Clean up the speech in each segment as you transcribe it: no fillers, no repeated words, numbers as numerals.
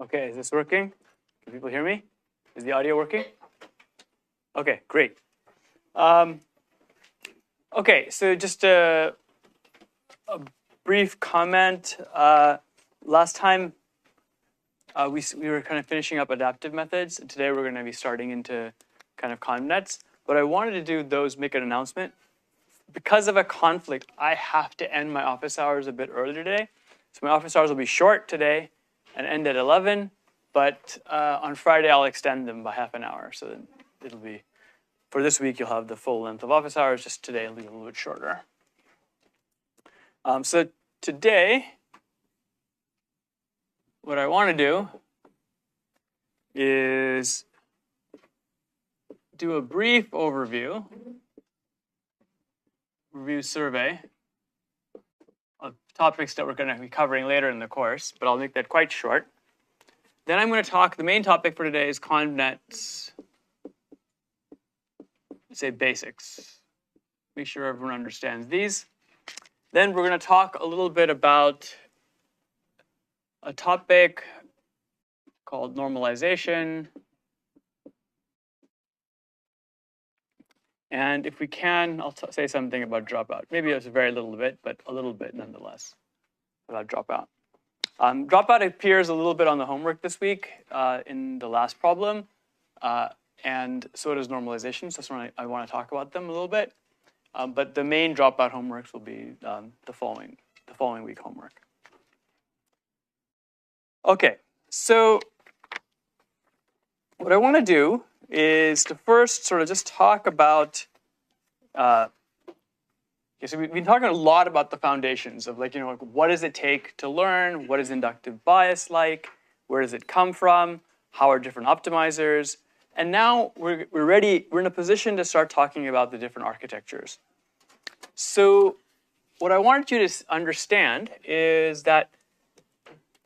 Okay, is this working? Can people hear me? Is the audio working? Okay, great. Okay, so just a brief comment. Last time we were kind of finishing up adaptive methods. And today we're going to be starting into kind of convnets. But I wanted to do those, make an announcement. Because of a conflict, I have to end my office hours a bit early today. So my office hours will be short today and end at 11. But on Friday, I'll extend them by half an hour. So then it'll be, for this week, you'll have the full length of office hours. Just today, it'll be a little bit shorter. So today, what I want to do is do a brief overview, review survey of topics that we're going to be covering later in the course, but I'll make that quite short. Then I'm going to talk, the main topic for today is convnets, say basics. Make sure everyone understands these. Then we're going to talk a little bit about a topic called normalization. And if we can, I'll say something about dropout. Maybe it's a very little bit, but a little bit nonetheless about dropout. Dropout appears a little bit on the homework this week in the last problem, and so does normalization. So I want to talk about them a little bit. But the main dropout homeworks will be the following week homework. Okay, so what I want to do is to first sort of just talk about, okay, so we've been talking a lot about the foundations of like, what does it take to learn? What is inductive bias like? Where does it come from? How are different optimizers? And now we're in a position to start talking about the different architectures. So what I wanted you to understand is that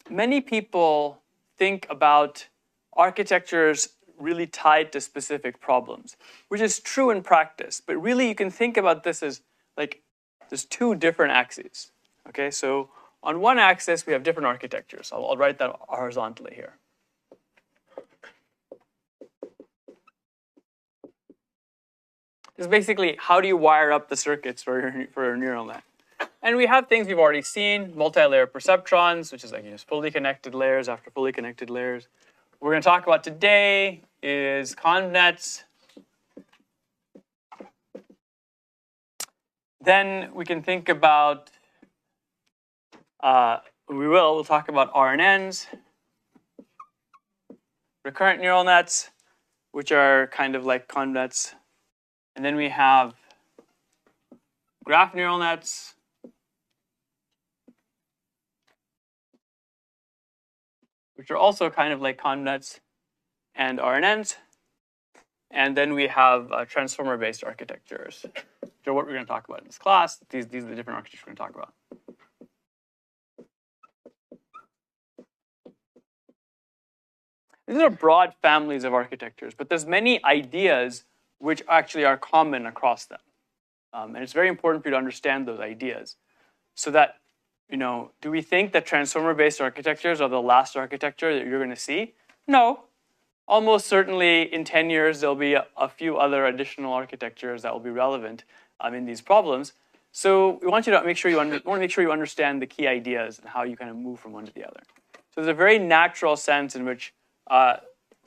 many people think about architectures really tied to specific problems, which is true in practice. But really, you can think about this as like there's two different axes. Okay, so on one axis, we have different architectures. I'll write that horizontally here. This is basically how do you wire up the circuits for your neural net. And we have things we've already seen, multi-layer perceptrons, which is like just fully connected layers after fully connected layers. What we're going to talk about today is convnets. Then we can think about, we'll talk about RNNs, recurrent neural nets, which are kind of like convnets. And then we have graph neural nets, which are also kind of like convnets and RNNs. And then we have transformer-based architectures, which are what we're going to talk about in this class. These are the different architectures we're going to talk about. These are broad families of architectures, but there's many ideas which actually are common across them. And it's very important for you to understand those ideas so that, do we think that transformer-based architectures are the last architecture that you're going to see? No. Almost certainly in 10 years, there'll be a few other additional architectures that will be relevant in these problems. So we want you to make sure you understand the key ideas and how you kind of move from one to the other. So there's a very natural sense in which the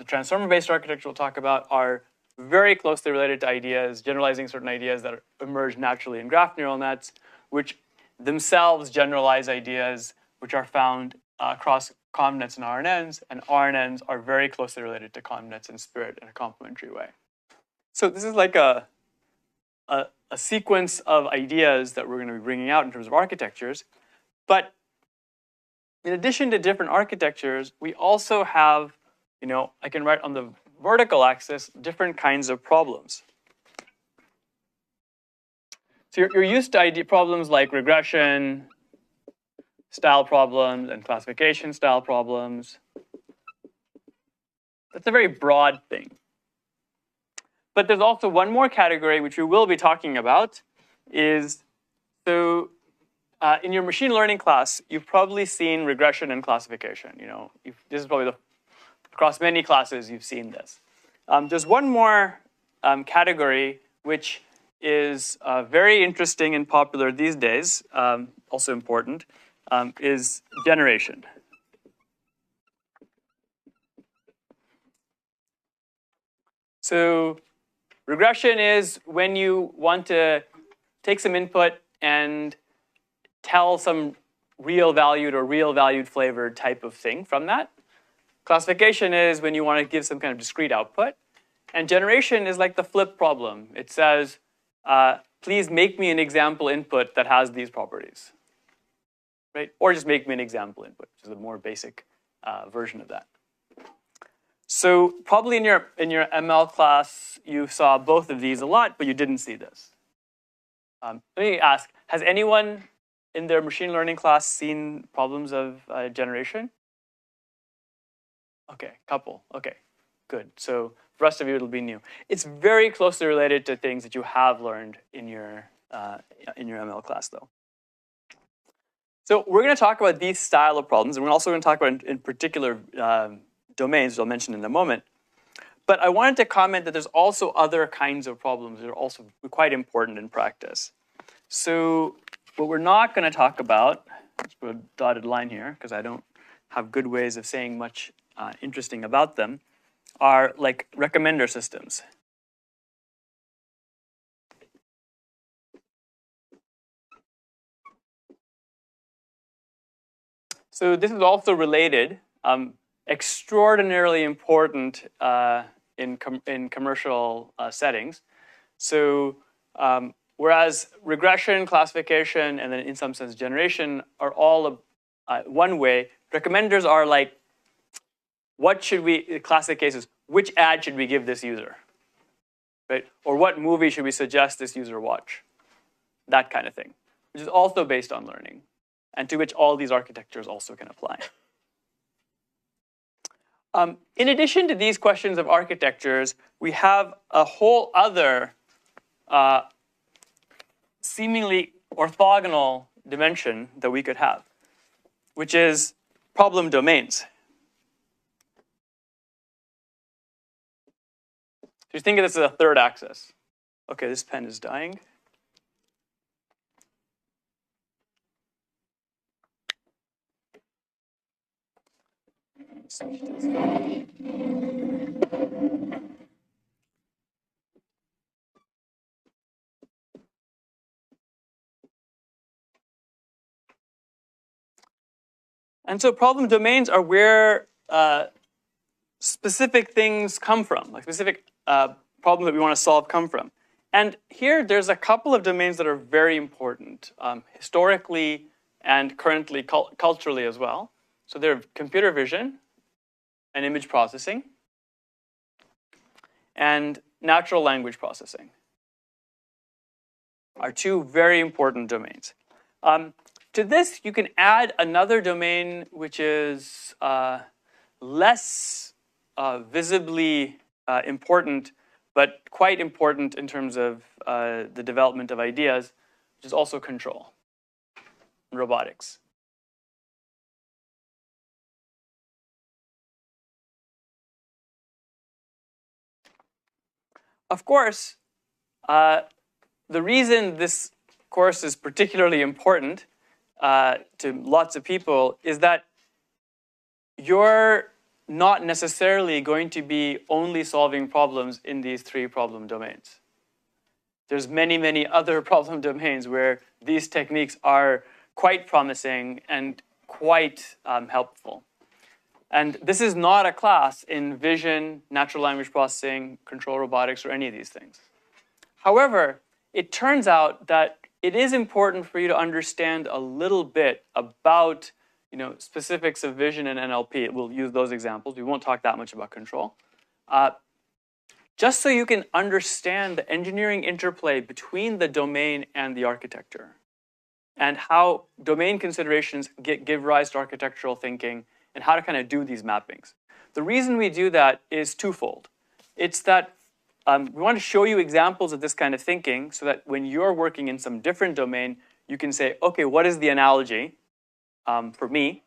transformer-based architecture we'll talk about are very closely related to ideas, generalizing certain ideas that emerge naturally in graph neural nets, which themselves generalize ideas which are found across convnets and RNNs are very closely related to convnets in spirit in a complementary way. So this is like a sequence of ideas that we're going to be bringing out in terms of architectures. But in addition to different architectures, we also have, I can write on the vertical axis different kinds of problems. So you're used to problems like regression, style problems, and classification style problems. That's a very broad thing. But there's also one more category which we will be talking about is, so in your machine learning class, you've probably seen regression and classification. This is probably across many classes you've seen this. There's one more category which is very interesting and popular these days, also important, is generation. So regression is when you want to take some input and tell some real valued or real valued flavored type of thing from that. Classification is when you want to give some kind of discrete output. And generation is like the flip problem. It says, please make me an example input that has these properties. Right? Or just make me an example input, which is a more basic version of that. So probably in your ML class, you saw both of these a lot, but you didn't see this. Let me ask, has anyone in their machine learning class seen problems of generation? Okay, couple. Okay, good. So the rest of you, it'll be new. It's very closely related to things that you have learned in your ML class, though. So we're going to talk about these style of problems, and we're also going to talk about in particular domains, which I'll mention in a moment. But I wanted to comment that there's also other kinds of problems that are also quite important in practice. So what we're not going to talk about, let's put a dotted line here, because I don't have good ways of saying much interesting about them, are like recommender systems. So this is also related, extraordinarily important in commercial settings. So whereas regression, classification, and then in some sense generation are all one way, recommenders are like, what should we, classic cases, which ad should we give this user? Right? Or what movie should we suggest this user watch? That kind of thing, which is also based on learning, and to which all these architectures also can apply. In addition to these questions of architectures, we have a whole other seemingly orthogonal dimension that we could have, which is problem domains. So you think of this as a third axis. Okay, this pen is dying. And so problem domains are where specific things come from, like specific problems that we want to solve come from. And here there's a couple of domains that are very important, historically and currently culturally as well. So they're computer vision and image processing and natural language processing are two very important domains. To this, you can add another domain which is less visibly important, but quite important in terms of the development of ideas, which is also control and robotics. Of course, the reason this course is particularly important to lots of people is that you're not necessarily going to be only solving problems in these three problem domains. There's many, many other problem domains where these techniques are quite promising and quite helpful. And this is not a class in vision, natural language processing, control robotics, or any of these things. However, it turns out that it is important for you to understand a little bit about specifics of vision and NLP. We'll use those examples. We won't talk that much about control. Just so you can understand the engineering interplay between the domain and the architecture, and how domain considerations give rise to architectural thinking, and how to kind of do these mappings. The reason we do that is twofold. It's that we want to show you examples of this kind of thinking so that when you're working in some different domain, you can say, okay, what is the analogy for me?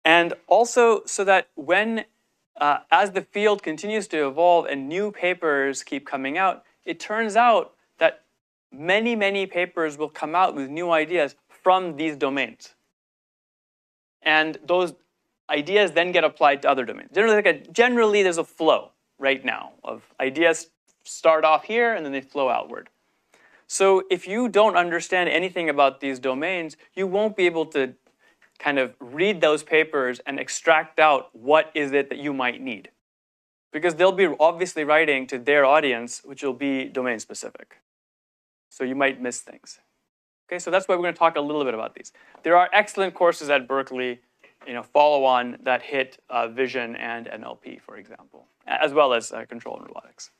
And also so that when, as the field continues to evolve and new papers keep coming out, it turns out that many, many papers will come out with new ideas from these domains. And those ideas then get applied to other domains. Generally, there's a flow right now of ideas start off here and then they flow outward. So if you don't understand anything about these domains, you won't be able to kind of read those papers and extract out what is it that you might need. Because they'll be obviously writing to their audience, which will be domain specific. So you might miss things. Okay, so that's why we're going to talk a little bit about these. There are excellent courses at Berkeley, follow on that hit vision and NLP, for example, as well as control and robotics.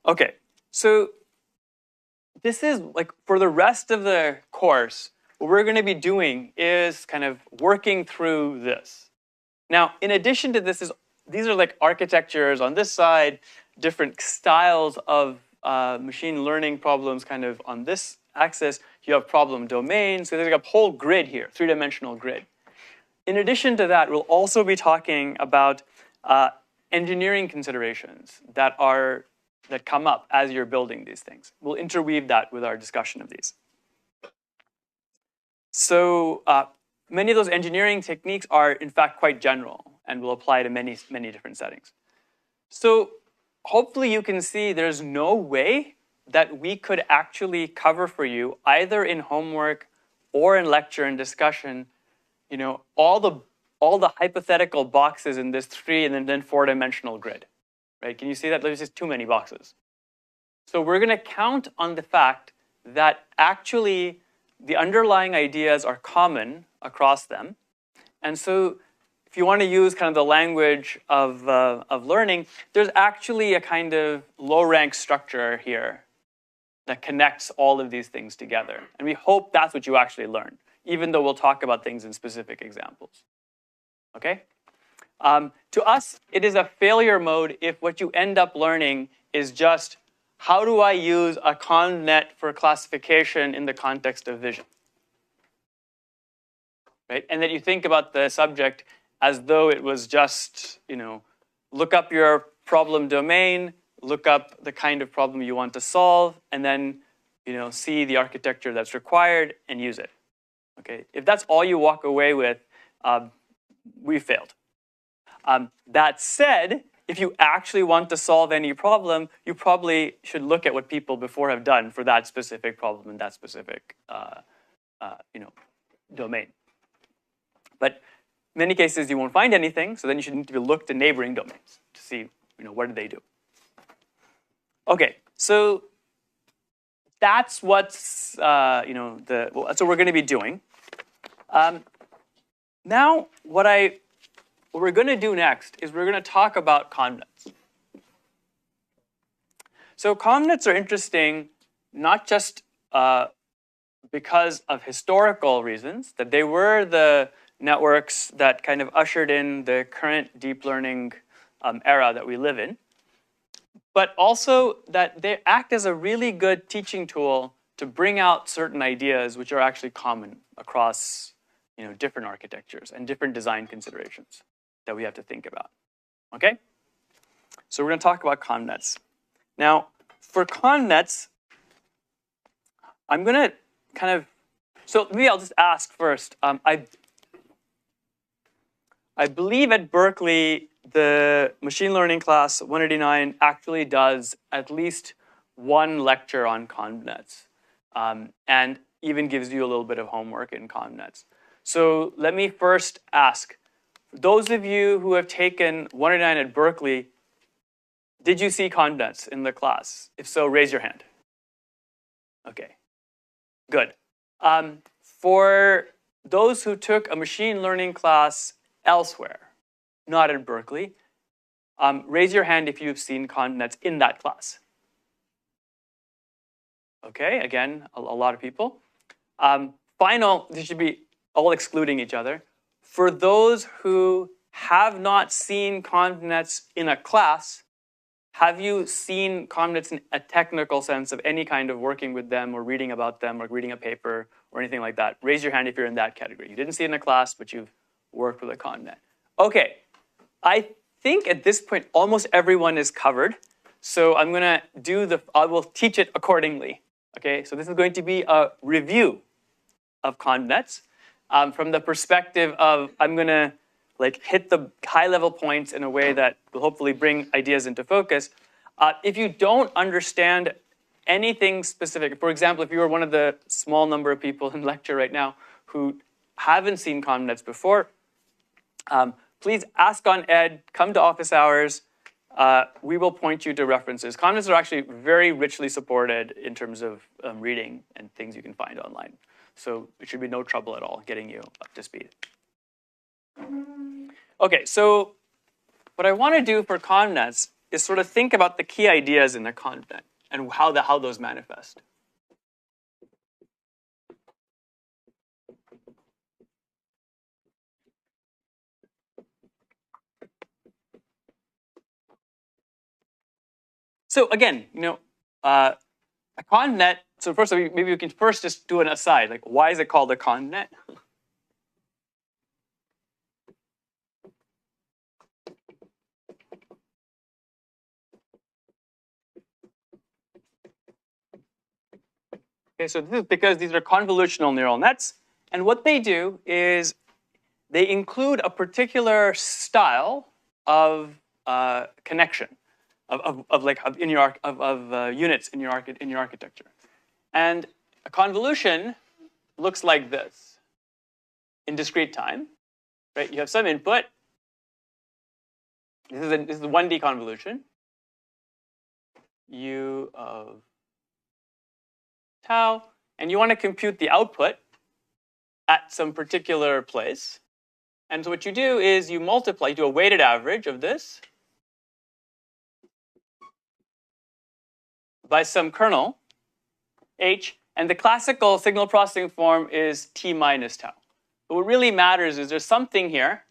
Okay, so this is like for the rest of the course, what we're going to be doing is kind of working through this. Now, in addition to this, these are like architectures on this side, different styles of machine learning problems kind of on this axis. You have problem domains. So there's like a whole grid here, three-dimensional grid. In addition to that, we'll also be talking about engineering considerations that come up as you're building these things. We'll interweave that with our discussion of these. So many of those engineering techniques are, in fact, quite general and will apply to many, many different settings. So hopefully you can see there's no way that we could actually cover for you, either in homework or in lecture and discussion, all the hypothetical boxes in this 3 and then 4-dimensional grid. Right? Can you see that? There's just too many boxes. So we're going to count on the fact that actually the underlying ideas are common across them. And so if you want to use kind of the language of learning, there's actually a kind of low-rank structure here that connects all of these things together. And we hope that's what you actually learn, even though we'll talk about things in specific examples. Okay? To us, it is a failure mode if what you end up learning is just, how do I use a convnet for classification in the context of vision? Right? And that you think about the subject as though it was just, look up your problem domain, look up the kind of problem you want to solve, and then, see the architecture that's required and use it. Okay? If that's all you walk away with, we failed. That said, if you actually want to solve any problem, you probably should look at what people before have done for that specific problem in that specific domain. But in many cases, you won't find anything, so then you should need to look to neighboring domains to see, what do they do. Okay, so that's what's that's what we're going to be doing. Now, what we're going to do next is we're going to talk about convnets. So convnets are interesting not just because of historical reasons, that they were the networks that kind of ushered in the current deep learning era that we live in, but also that they act as a really good teaching tool to bring out certain ideas which are actually common across different architectures and different design considerations that we have to think about. Okay? So we're going to talk about convnets. Now, for convnets, I'm going to so maybe I'll just ask first. I believe at Berkeley, the machine learning class 189 actually does at least one lecture on convnets, and even gives you a little bit of homework in convnets. So let me first ask, those of you who have taken 189 at Berkeley, did you see convnets in the class? If so, raise your hand. Okay, good. For those who took a machine learning class elsewhere, not at Berkeley, raise your hand if you've seen convnets in that class. Okay, again, a lot of people. These should be all excluding each other. For those who have not seen convnets in a class, have you seen convnets in a technical sense of any kind of working with them or reading about them or reading a paper or anything like that? Raise your hand if you're in that category. You didn't see it in a class, but you've worked with a convnet. Okay, I think at this point almost everyone is covered. So I'm going to I will teach it accordingly. Okay, so this is going to be a review of convnets from the perspective of I'm going to hit the high-level points in a way that will hopefully bring ideas into focus. If you don't understand anything specific, for example, if you were one of the small number of people in lecture right now who haven't seen convnets before, please ask on Ed, come to office hours. We will point you to references. Convnets are actually very richly supported in terms of reading and things you can find online. So it should be no trouble at all getting you up to speed. Okay, so what I want to do for convnets is sort of think about the key ideas in a convnet and how those manifest. So again, a convnet. So first, maybe we can first just do an aside. Like, why is it called a convnet? Okay, so this is because these are convolutional neural nets, and what they do is they include a particular style of connection, of units in your architecture, and a convolution looks like this in discrete time, right? You have some input. This is the 1D convolution. U of tau, and you want to compute the output at some particular place. And so what you do is you multiply, you do a weighted average of this by some kernel, h, and the classical signal processing form is t minus tau. But what really matters is there's something here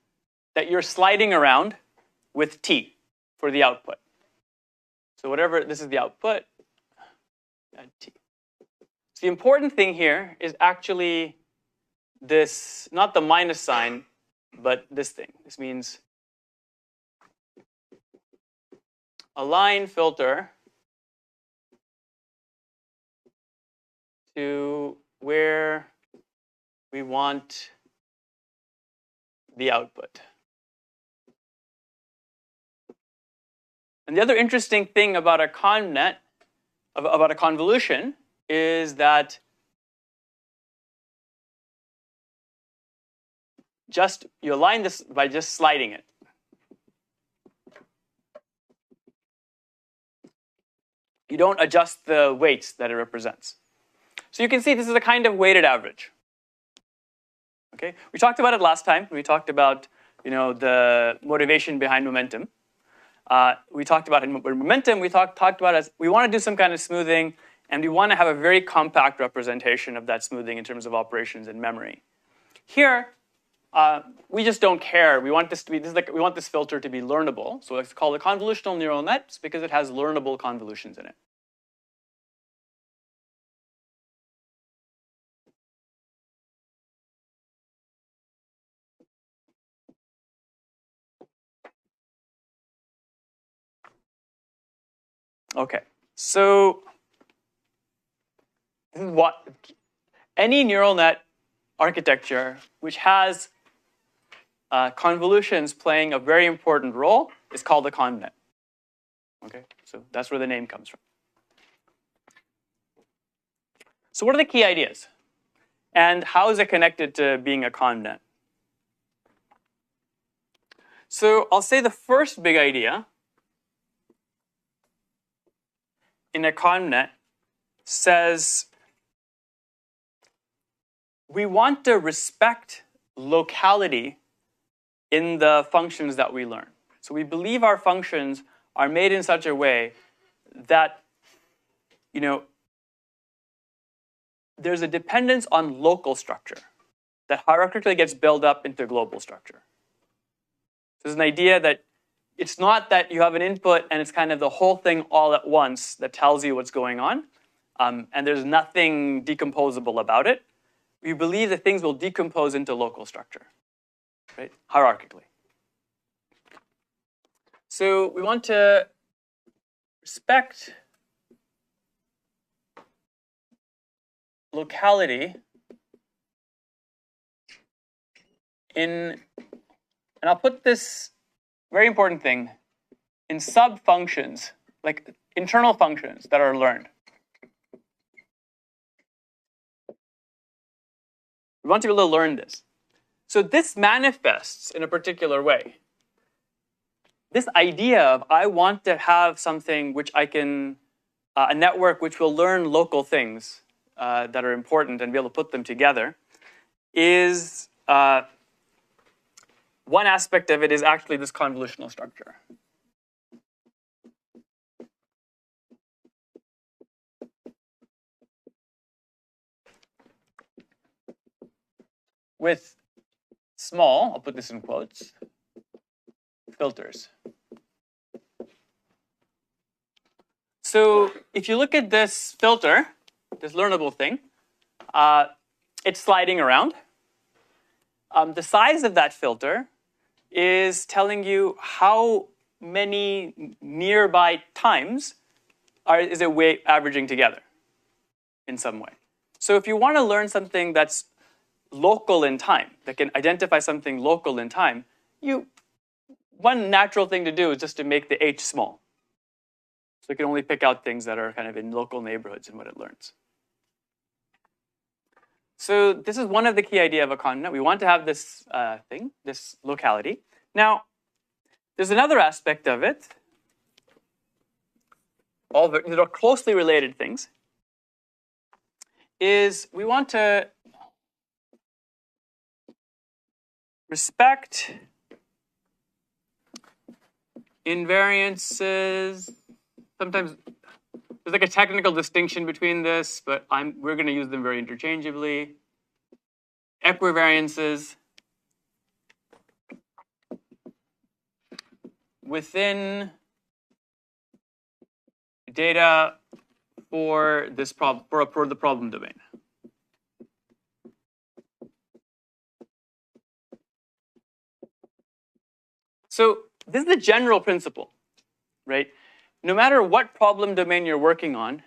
that you're sliding around with t for the output. So whatever, this is the output, add t. So the important thing here is actually this, not the minus sign, but this thing. This means align filter to where we want the output. And the other interesting thing about a convnet, about a convolution, is that you align this by just sliding it. You don't adjust the weights that it represents. So you can see this is a kind of weighted average. Okay, we talked about it last time. We talked about the motivation behind momentum. We talked about momentum. We talked about as we want to do some kind of smoothing, and we want to have a very compact representation of that smoothing in terms of operations in memory. Here, we just don't care. We want this to be we want this filter to be learnable. So it's called a convolutional neural net because it has learnable convolutions in it. Okay, so this is what any neural net architecture which has convolutions playing a very important role is called a convnet. Okay, so that's where the name comes from. So what are the key ideas? And how is it connected to being a convnet? So I'll say the first big idea in a convnet says we want to respect locality in the functions that we learn. So we believe our functions are made in such a way that, there's a dependence on local structure that hierarchically gets built up into global structure. There's an idea that it's not that you have an input and it's kind of the whole thing all at once that tells you what's going on, and there's nothing decomposable about it. We believe that things will decompose into local structure, right, hierarchically. So we want to respect locality and I'll put this very important thing in sub-functions, like internal functions that are learned. We want to be able to learn this. So this manifests in a particular way. This idea of I want to have something which I can, a network which will learn local things that are important and be able to put them together is, one aspect of it is actually this convolutional structure. With small, I'll put this in quotes, filters. So if you look at this filter, this learnable thing, it's sliding around. The size of that filter is telling you how many nearby times is it averaging together in some way. So if you want to learn something that's local in time, that can identify something local in time, one natural thing to do is just to make the h small. So it can only pick out things that are kind of in local neighborhoods in what it learns. So this is one of the key ideas of a continent. We want to have this thing, this locality. Now, there's another aspect of it. All that are closely related things. Is we want to respect invariances. Sometimes there's like a technical distinction between this, but we're going to use them very interchangeably. Equivariances within data for this problem, for the problem domain. So this is the general principle, right? No matter what problem domain you're working on,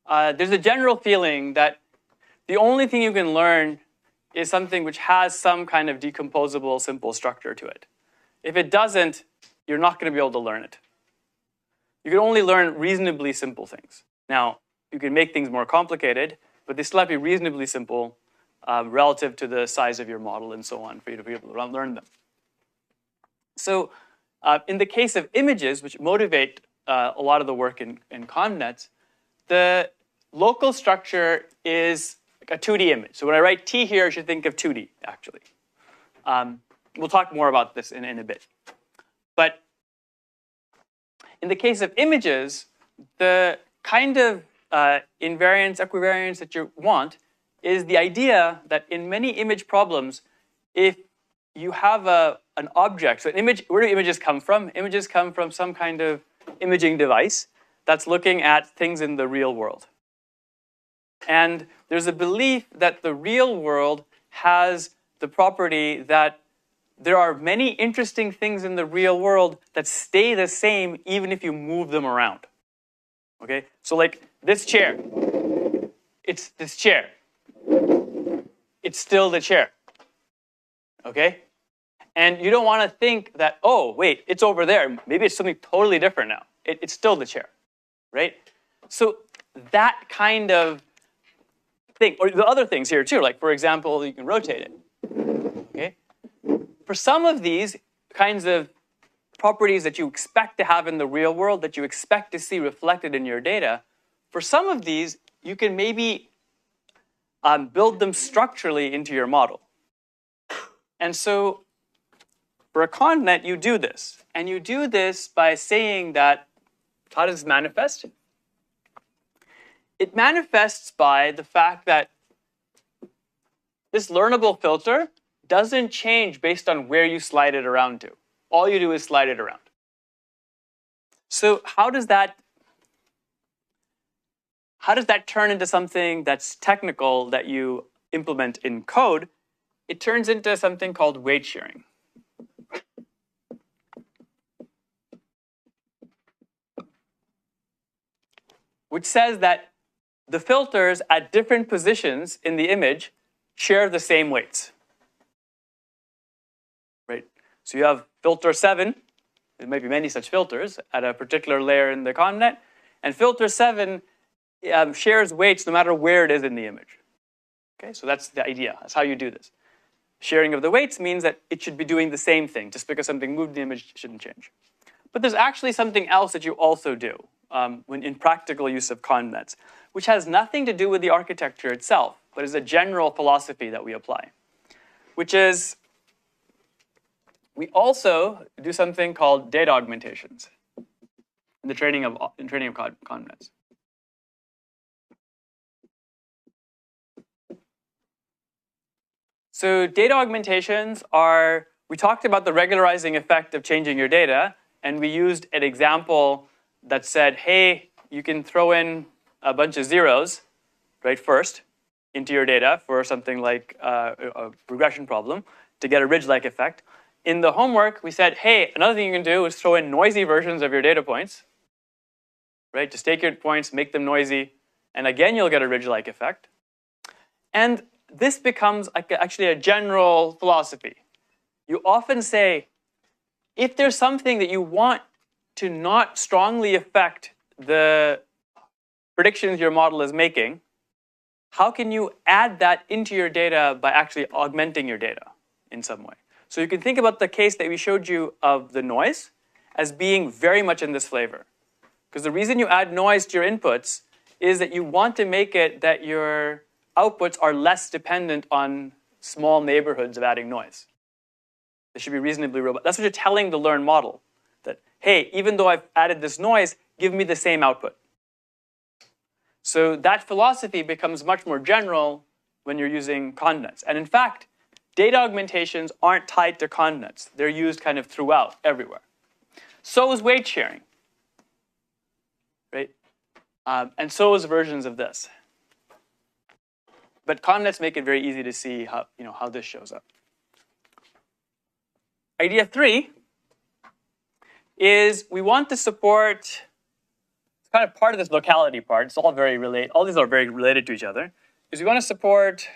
there's a general feeling that the only thing you can learn is something which has some kind of decomposable, simple structure to it. If it doesn't, you're not going to be able to learn it. You can only learn reasonably simple things. Now, you can make things more complicated, but they still have to be reasonably simple relative to the size of your model and so on for you to be able to learn them. So in the case of images, which motivate a lot of the work in ConvNets, the local structure is a 2D image. So when I write T here, I should think of 2D, actually. We'll talk more about this in a bit. But in the case of images, the kind of invariance, equivariance that you want is the idea that in many image problems, if you have an object, so an image, where do images come from? Images come from some kind of imaging device that's looking at things in the real world. And there's a belief that the real world has the property that there are many interesting things in the real world that stay the same even if you move them around. Okay? So like this chair. It's this chair. It's still the chair. Okay? And you don't want to think that, oh, wait, it's over there. Maybe it's something totally different now. It's still the chair. Right? So that kind of thing, or the other things here too, like for example, you can rotate it. Okay? For some of these kinds of properties that you expect to have in the real world, that you expect to see reflected in your data, for some of these, you can maybe build them structurally into your model. And so for a ConvNet, you do this. And you do this by saying that, how does this manifest? It manifests by the fact that this learnable filter doesn't change based on where you slide it around to. All you do is slide it around. So how does that turn into something that's technical that you implement in code? It turns into something called weight sharing. Which says that the filters at different positions in the image share the same weights. Right? So you have filter 7, there might be many such filters at a particular layer in the connet, and filter 7 shares weights no matter where it is in the image. Okay, so that's the idea. That's how you do this. Sharing of the weights means that it should be doing the same thing. Just because something moved in the image shouldn't change. But there's actually something else that you also do when in practical use of connets, which has nothing to do with the architecture itself, but is a general philosophy that we apply, which is we also do something called data augmentations in the training of connets. So data augmentations are, we talked about the regularizing effect of changing your data, and we used an example that said, hey, you can throw in a bunch of zeros, right, first into your data for something like a regression problem to get a ridge-like effect. In the homework, we said, hey, another thing you can do is throw in noisy versions of your data points, right? Just take your points, make them noisy, and again, you'll get a ridge-like effect. And this becomes actually a general philosophy. You often say, if there's something that you want to not strongly affect the predictions your model is making, how can you add that into your data by actually augmenting your data in some way? So you can think about the case that we showed you of the noise as being very much in this flavor. Because the reason you add noise to your inputs is that you want to make it that your outputs are less dependent on small neighborhoods of adding noise. They should be reasonably robust. That's what you're telling the learned model. That, hey, even though I've added this noise, give me the same output. So that philosophy becomes much more general when you're using connets. And in fact, data augmentations aren't tied to connets. They're used kind of throughout, everywhere. So is weight sharing, right? And so is versions of this. But connets make it very easy to see how this shows up. Idea 3 is we want to support, it's kind of part of this locality part, it's all very related, all these are very related to each other, is we want to support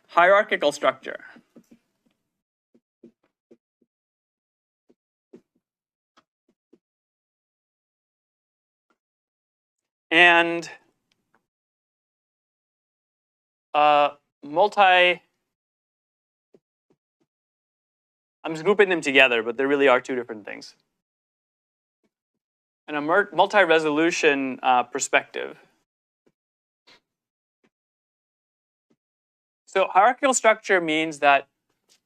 hierarchical structure. And I'm just grouping them together, but there really are two different things. And a multi-resolution perspective. So hierarchical structure means that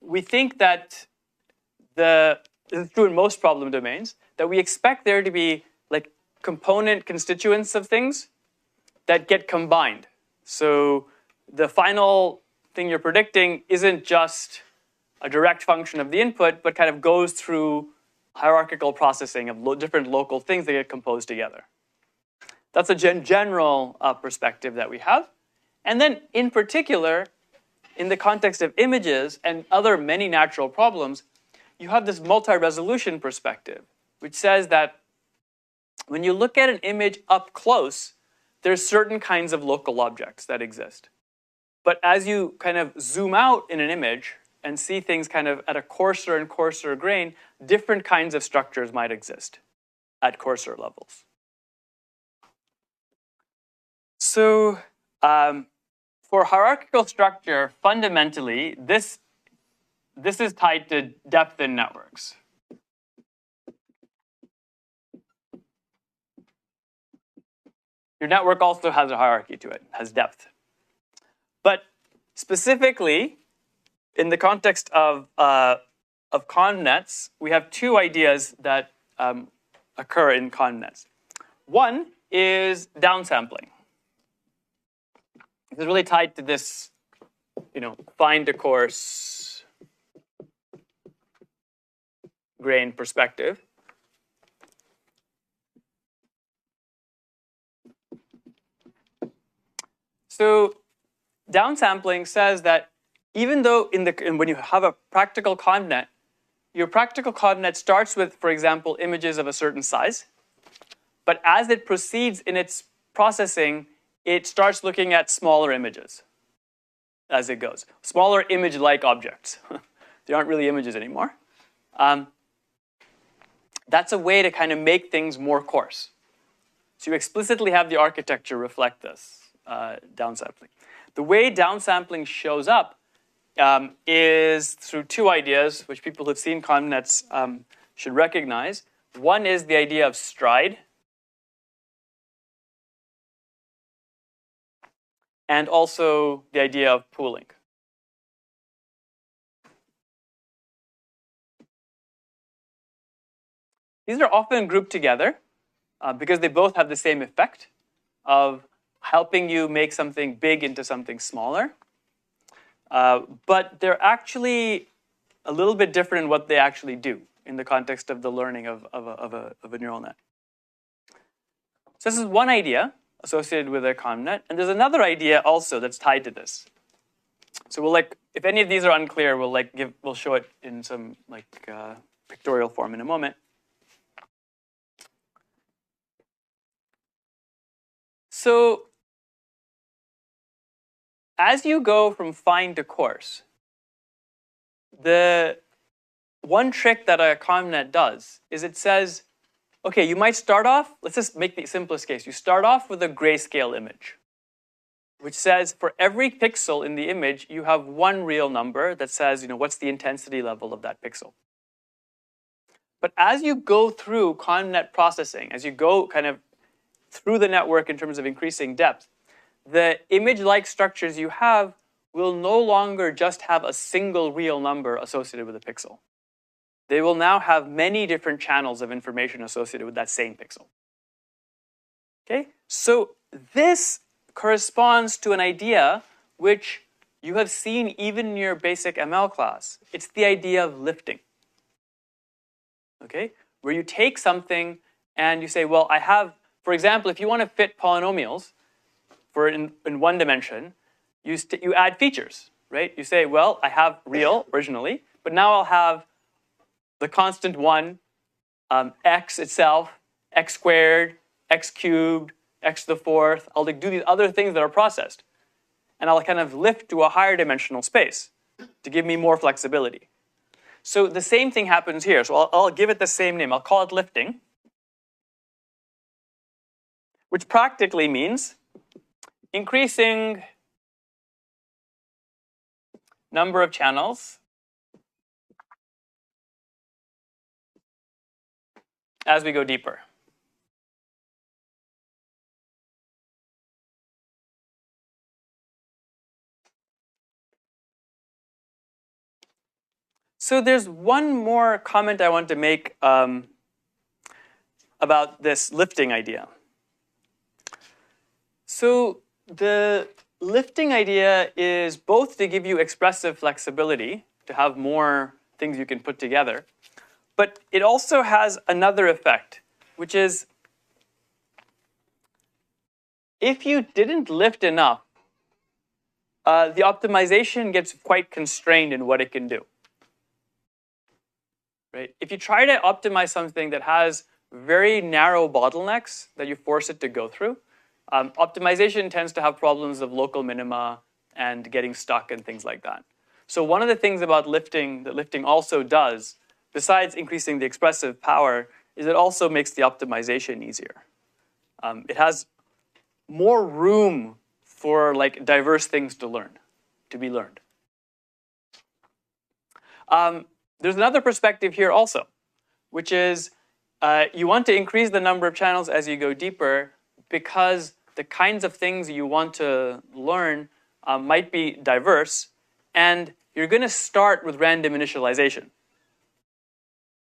we think that this is true in most problem domains, that we expect there to be like component constituents of things that get combined. So the final thing you're predicting isn't just a direct function of the input, but kind of goes through hierarchical processing of different local things that get composed together. That's a general perspective that we have. And then in particular, in the context of images and other many natural problems, you have this multi-resolution perspective, which says that when you look at an image up close, there's certain kinds of local objects that exist. But as you kind of zoom out in an image and see things kind of at a coarser and coarser grain, different kinds of structures might exist at coarser levels. So for hierarchical structure, fundamentally, this is tied to depth in networks. Your network also has a hierarchy to it, has depth. But specifically, in the context of connets, we have two ideas that occur in connets. One is downsampling. This is really tied to this, find a coarse grain perspective. So downsampling says that even though when you have a practical convnet, your practical convnet starts with, for example, images of a certain size. But as it proceeds in its processing, it starts looking at smaller images as it goes. Smaller image-like objects. They aren't really images anymore. That's a way to kind of make things more coarse. So you explicitly have the architecture reflect this downsampling. The way downsampling shows up is through two ideas, which people who've seen convnets should recognize. One is the idea of stride, and also the idea of pooling. These are often grouped together because they both have the same effect of helping you make something big into something smaller. But they're actually a little bit different in what they actually do in the context of the learning of a neural net. So this is one idea associated with a convnet, and there's another idea also that's tied to this. So we'll if any of these are unclear, we'll show it in some pictorial form in a moment. So as you go from fine to coarse, the one trick that a convnet does is it says, okay, you might start off, let's just make the simplest case. You start off with a grayscale image, which says for every pixel in the image, you have one real number that says, what's the intensity level of that pixel. But as you go through convnet processing, as you go kind of through the network in terms of increasing depth, the image-like structures you have will no longer just have a single real number associated with a pixel. They will now have many different channels of information associated with that same pixel. Okay? So this corresponds to an idea which you have seen even in your basic ML class. It's the idea of lifting. Okay? Where you take something and you say, well, I have, for example, if you want to fit polynomials in one dimension, you add features, right? You say, well, I have real originally, but now I'll have the constant 1, x itself, x squared, x cubed, x to the fourth. I'll do these other things that are processed. And I'll kind of lift to a higher dimensional space to give me more flexibility. So the same thing happens here. So I'll give it the same name. I'll call it lifting, which practically means increasing number of channels as we go deeper. So there's one more comment I want to make about this lifting idea. So the lifting idea is both to give you expressive flexibility, to have more things you can put together, but it also has another effect, which is if you didn't lift enough, the optimization gets quite constrained in what it can do. Right? If you try to optimize something that has very narrow bottlenecks that you force it to go through, optimization tends to have problems of local minima and getting stuck and things like that. So one of the things about lifting that lifting also does, besides increasing the expressive power, is it also makes the optimization easier. It has more room for diverse things to be learned. There's another perspective here also, which is you want to increase the number of channels as you go deeper because the kinds of things you want to learn might be diverse, and you're going to start with random initialization.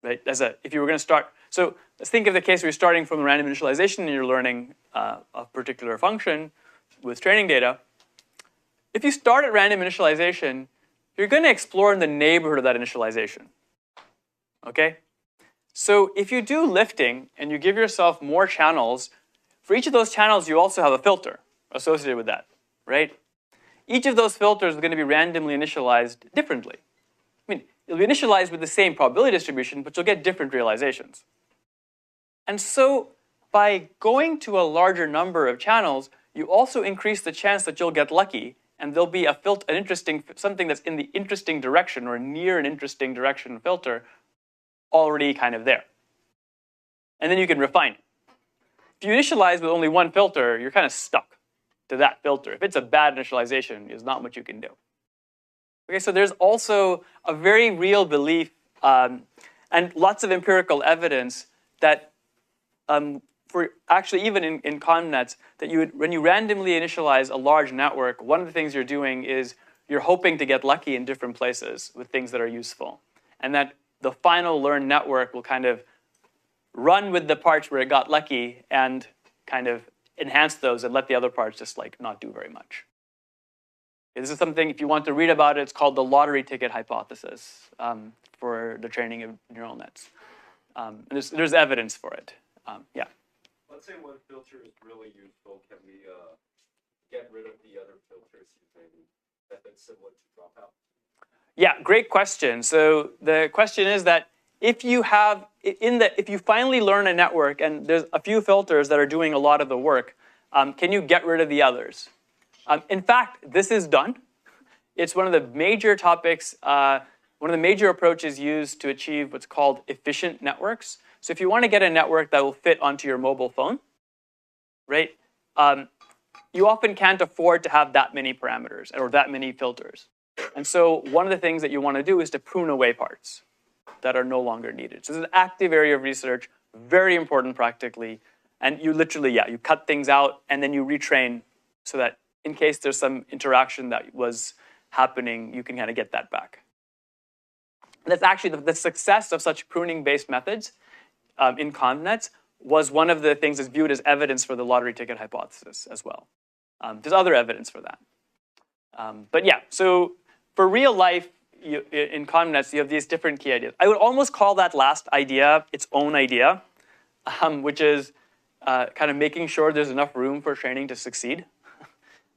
Right? If you were going to start, so let's think of the case where you're starting from random initialization and you're learning a particular function with training data. If you start at random initialization, you're going to explore in the neighborhood of that initialization. Okay? So if you do lifting and you give yourself more channels, for each of those channels you also have a filter associated with that. right? Each of those filters is going to be randomly initialized differently. I mean, it'll be initialized with the same probability distribution, but you'll get different realizations. And so by going to a larger number of channels, you also increase the chance that you'll get lucky, and there'll be something that's in the interesting direction or near an interesting direction filter already kind of there. And then you can refine it. If you initialize with only one filter, you're kind of stuck to that filter. If it's a bad initialization, there's not much you can do. Okay, so there's also a very real belief and lots of empirical evidence that for actually even in convnets, that when you randomly initialize a large network, one of the things you're doing is you're hoping to get lucky in different places with things that are useful. And that the final learned network will kind of run with the parts where it got lucky and kind of enhance those and let the other parts just like not do very much. This is something, if you want to read about it, it's called the lottery ticket hypothesis for the training of neural nets. And there's evidence for it. Yeah. Let's say one filter is really useful. Can we get rid of the other filters using methods similar to dropout? Yeah, great question. So the question is that if you finally learn a network and there's a few filters that are doing a lot of the work, can you get rid of the others? In fact, this is done. It's one of the major topics, one of the major approaches used to achieve what's called efficient networks. So if you want to get a network that will fit onto your mobile phone, right, you often can't afford to have that many parameters or that many filters. And so one of the things that you want to do is to prune away parts that are no longer needed. So this is an active area of research, very important practically. And you literally, you cut things out and then you retrain so that in case there's some interaction that was happening, you can kind of get that back. And that's actually the success of such pruning-based methods in convnets was one of the things that's viewed as evidence for the lottery ticket hypothesis as well. There's other evidence for that. But yeah, so for real life, in convnets, you have these different key ideas. I would almost call that last idea its own idea, which is kind of making sure there's enough room for training to succeed.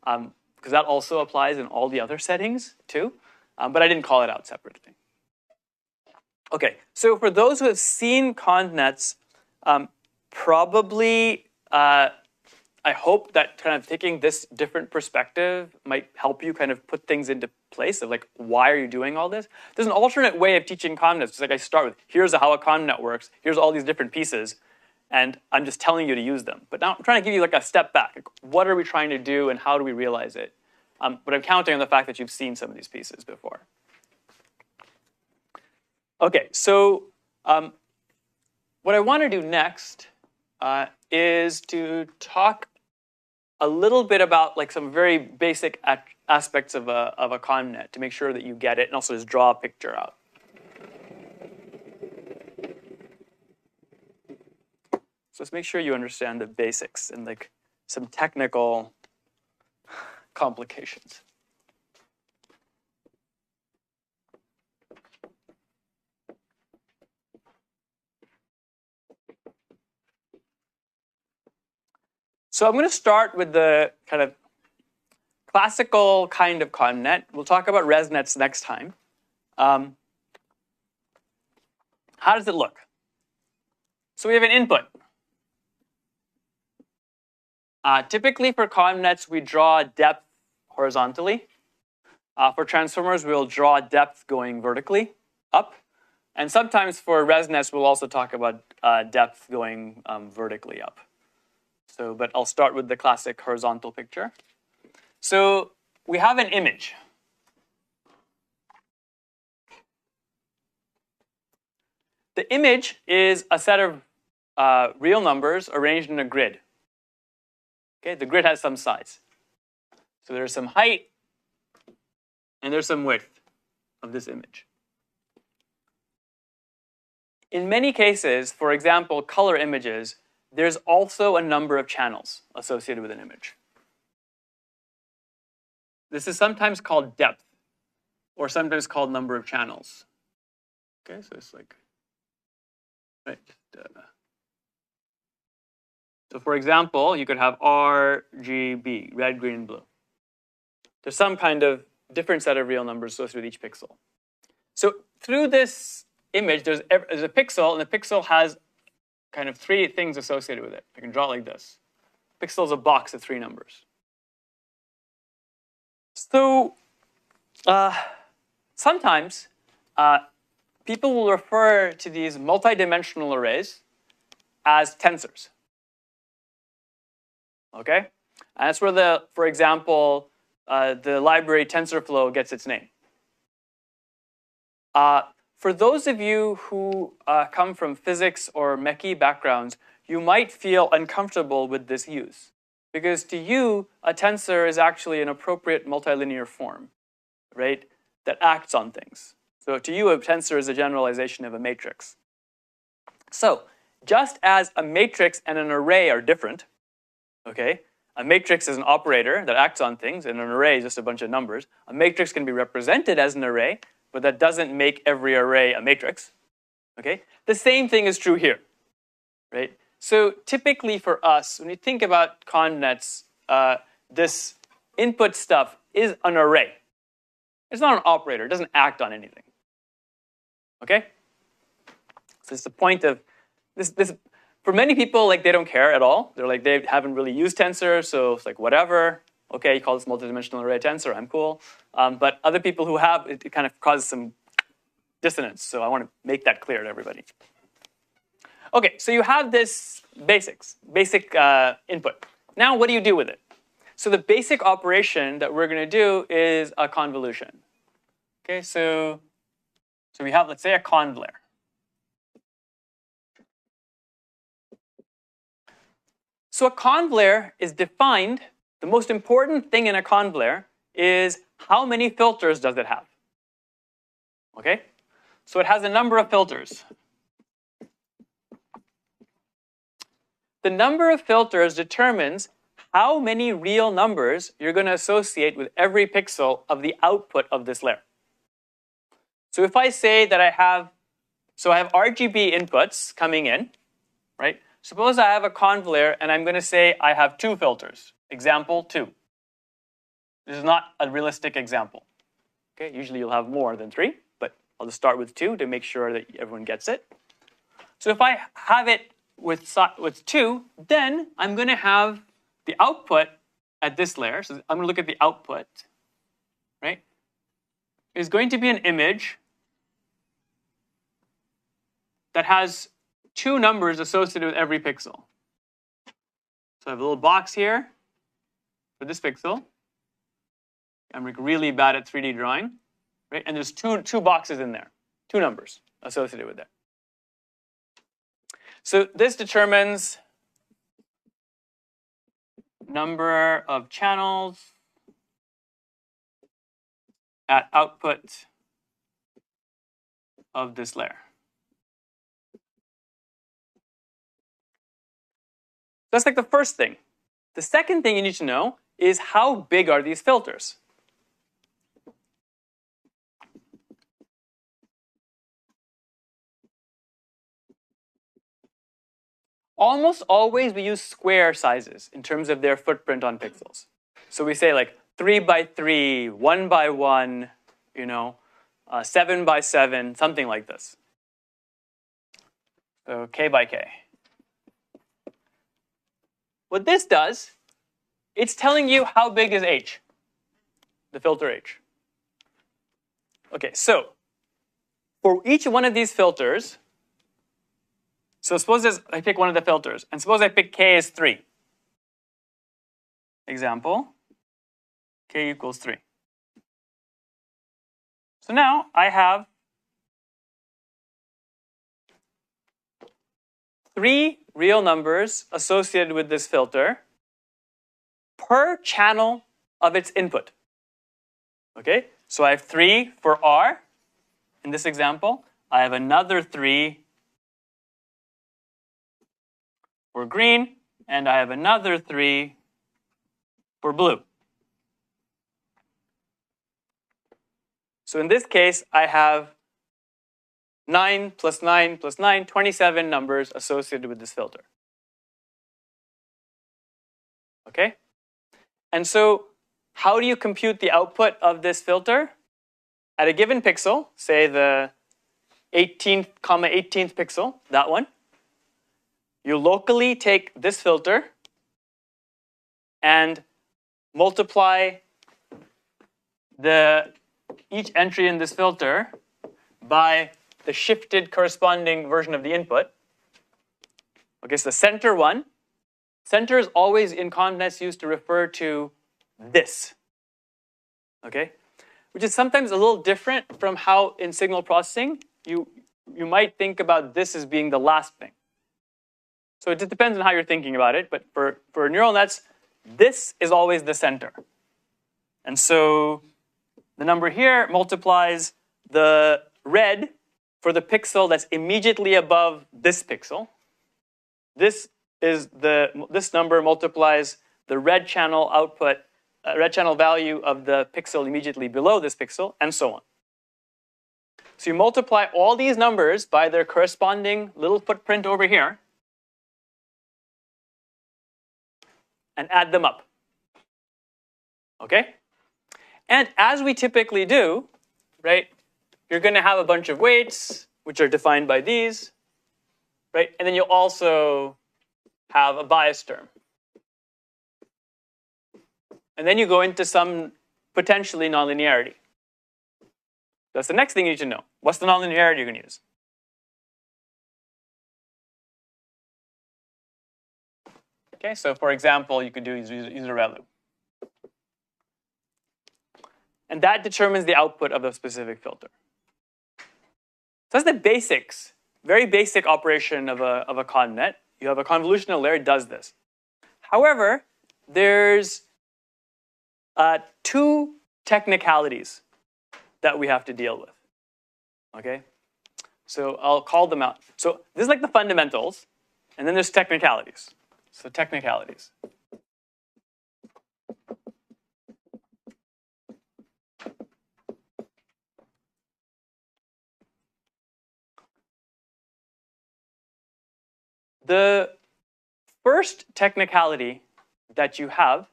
Because that also applies in all the other settings too. But I didn't call it out separately. Okay, so for those who have seen convnets, probably I hope that kind of taking this different perspective might help you kind of put things into place of like, why are you doing all this? There's an alternate way of teaching convnets. It's like I start with, here's how a convnet works. Here's all these different pieces. And I'm just telling you to use them. But now I'm trying to give you like a step back. Like, what are we trying to do and how do we realize it? But I'm counting on the fact that you've seen some of these pieces before. Okay, so what I want to do next is to talk a little bit about like some very basic aspects of a convnet to make sure that you get it and also just draw a picture out. So let's make sure you understand the basics and like some technical complications. So I'm going to start with the kind of classical kind of convnet. We'll talk about ResNets next time. How does it look? So we have an input. Typically for convnets, we draw depth horizontally. For transformers, we'll draw depth going vertically up. And sometimes for ResNets, we'll also talk about depth going vertically up. So, but I'll start with the classic horizontal picture. So we have an image. The image is a set of real numbers arranged in a grid. Okay, the grid has some size. So there's some height and there's some width of this image. In many cases, for example, color images, there's also a number of channels associated with an image. This is sometimes called depth, or sometimes called number of channels. Okay, so it's like, right. So for example, you could have RGB, red, green, blue. there's some kind of different set of real numbers associated with each pixel. So through this image, there's a pixel, and the pixel has kind of 3 things associated with it. I can draw it like this. Pixel is a box of 3 numbers. So sometimes people will refer to these multidimensional arrays as tensors. Okay? And that's where for example, the library TensorFlow gets its name. For those of you who come from physics or mechie backgrounds, you might feel uncomfortable with this use. Because to you, a tensor is actually an appropriate multilinear form, right, that acts on things. So to you, a tensor is a generalization of a matrix. So just as a matrix and an array are different, okay, a matrix is an operator that acts on things, and an array is just a bunch of numbers. A matrix can be represented as an array, but that doesn't make every array a matrix. Okay? The same thing is true here, right? So typically for us, when you think about ConvNets, this input stuff is an array. It's not an operator. It doesn't act on anything. Okay? So it's the point of this. For many people, like, they don't care at all. They're like, they haven't really used tensor, so it's like, whatever. Okay, you call this multidimensional array tensor, I'm cool. But other people who have, it kind of causes some dissonance. So I want to make that clear to everybody. Okay, so you have this basic input. Now what do you do with it? So the basic operation that we're going to do is a convolution. Okay, so we have, let's say, a convlair. So a convlair is defined. The most important thing in a convlair is how many filters does it have. Okay? So it has a number of filters. The number of filters determines how many real numbers you're going to associate with every pixel of the output of this layer. So if I say that I have RGB inputs coming in, right? Suppose I have a convlair and I'm going to say I have 2 filters. Example 2. This is not a realistic example. Okay, usually you'll have more than 3, but I'll just start with 2 to make sure that everyone gets it. So if I have it with 2, then I'm going to have the output at this layer. So I'm going to look at the output, right? Is going to be an image that has 2 numbers associated with every pixel. So I have a little box here for this pixel. I'm really bad at 3D drawing, right? And there's two boxes in there, 2 numbers associated with it. So this determines number of channels at output of this layer. That's like the first thing. The second thing you need to know is how big are these filters? Almost always we use square sizes in terms of their footprint on pixels. So we say like 3 by 3, 1 by 1, 7 by 7, something like this. So k by k. What this does, it's telling you how big is h, the filter h. Okay, so for each one of these filters, so suppose I pick one of the filters, and suppose I pick k as 3. Example, k equals 3. So now I have 3 real numbers associated with this filter per channel of its input. Okay, so I have 3 for R in this example. I have another 3 for green, and I have another 3 for blue. So in this case, I have 9 plus 9 plus 9, 27 numbers associated with this filter. Okay? And so how do you compute the output of this filter? At a given pixel, say the 18th, 18th pixel, that one, you locally take this filter and multiply each entry in this filter by the shifted corresponding version of the input. Okay, so the center one. Center is always in ConvNets used to refer to this. Okay, which is sometimes a little different from how in signal processing you might think about this as being the last thing. So it just depends on how you're thinking about it, but for neural nets, this is always the center. And so the number here multiplies the red for the pixel that's immediately above this pixel. This number multiplies the red channel output, red channel value of the pixel immediately below this pixel, and so on. So you multiply all these numbers by their corresponding little footprint over here and add them up. Okay? And as we typically do, right, you're going to have a bunch of weights, which are defined by these, right? And then you'll also have a bias term. And then you go into some potentially nonlinearity. That's the next thing you need to know. What's the nonlinearity you're going to use? Okay, so for example, you could use a ReLU. And that determines the output of a specific filter. So that's the basics, very basic operation of a convnet. You have a convolutional layer, it does this. However, there's two technicalities that we have to deal with. Okay? So I'll call them out. So this is like the fundamentals, and then there's technicalities. So technicalities. The first technicality that you have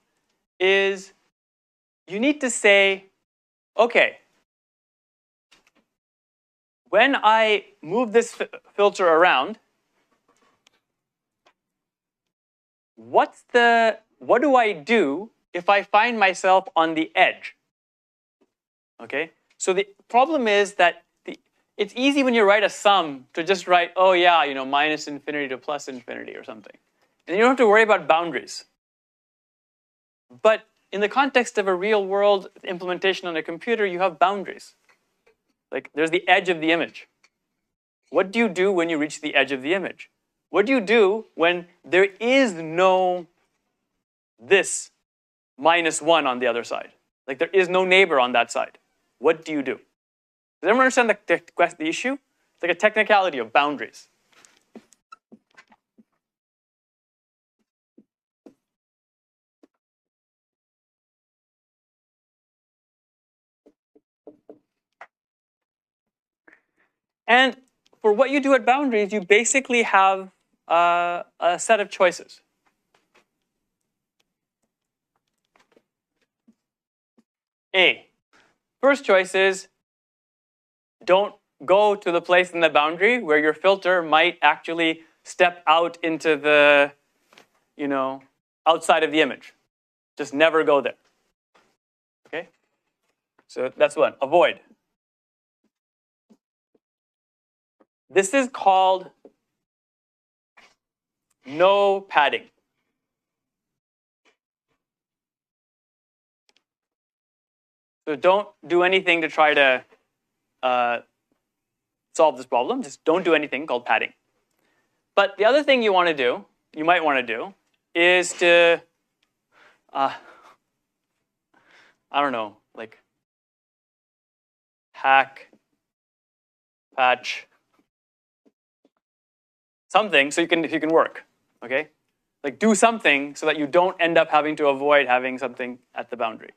is you need to say, okay, when I move this filter around, what do I do if I find myself on the edge? Okay, so the problem is that it's easy when you write a sum to just write, oh yeah, minus infinity to plus infinity or something. And you don't have to worry about boundaries. But in the context of a real world implementation on a computer, you have boundaries. Like there's the edge of the image. What do you do when you reach the edge of the image? What do you do when there is no this -1 on the other side? Like there is no neighbor on that side. What do you do? Does everyone understand the issue? It's like a technicality of boundaries. And for what you do at boundaries, you basically have a set of choices. First choice is don't go to the place in the boundary where your filter might actually step out into the, outside of the image. Just never go there. Okay? So that's one. Avoid. This is called no padding. So don't do anything to try to solve this problem. Just don't do anything called padding. But the other thing you might want to do, is to, I don't know, like hack, patch, something so you can work, okay? Like do something so that you don't end up having to avoid having something at the boundary.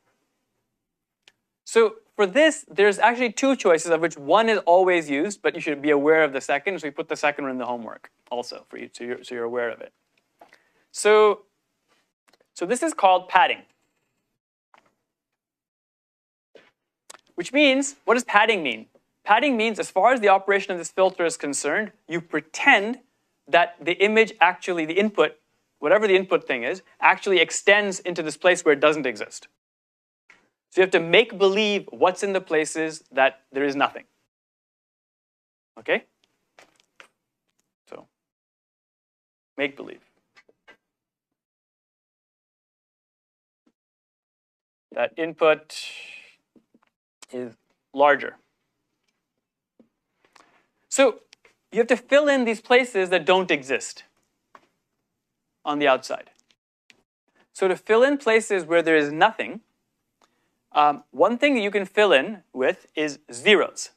So for this, there's actually two choices of which one is always used, but you should be aware of the second. So we put the second one in the homework also for you, so you're aware of it. So this is called padding. Which means, what does padding mean? Padding means, as far as the operation of this filter is concerned, you pretend that the image actually, the input, whatever the input thing is, actually extends into this place where it doesn't exist. So you have to make believe what's in the places that there is nothing. Okay? So, make believe. That input is larger. So you have to fill in these places that don't exist on the outside. So to fill in places where there is nothing, one thing that you can fill in with is zeros.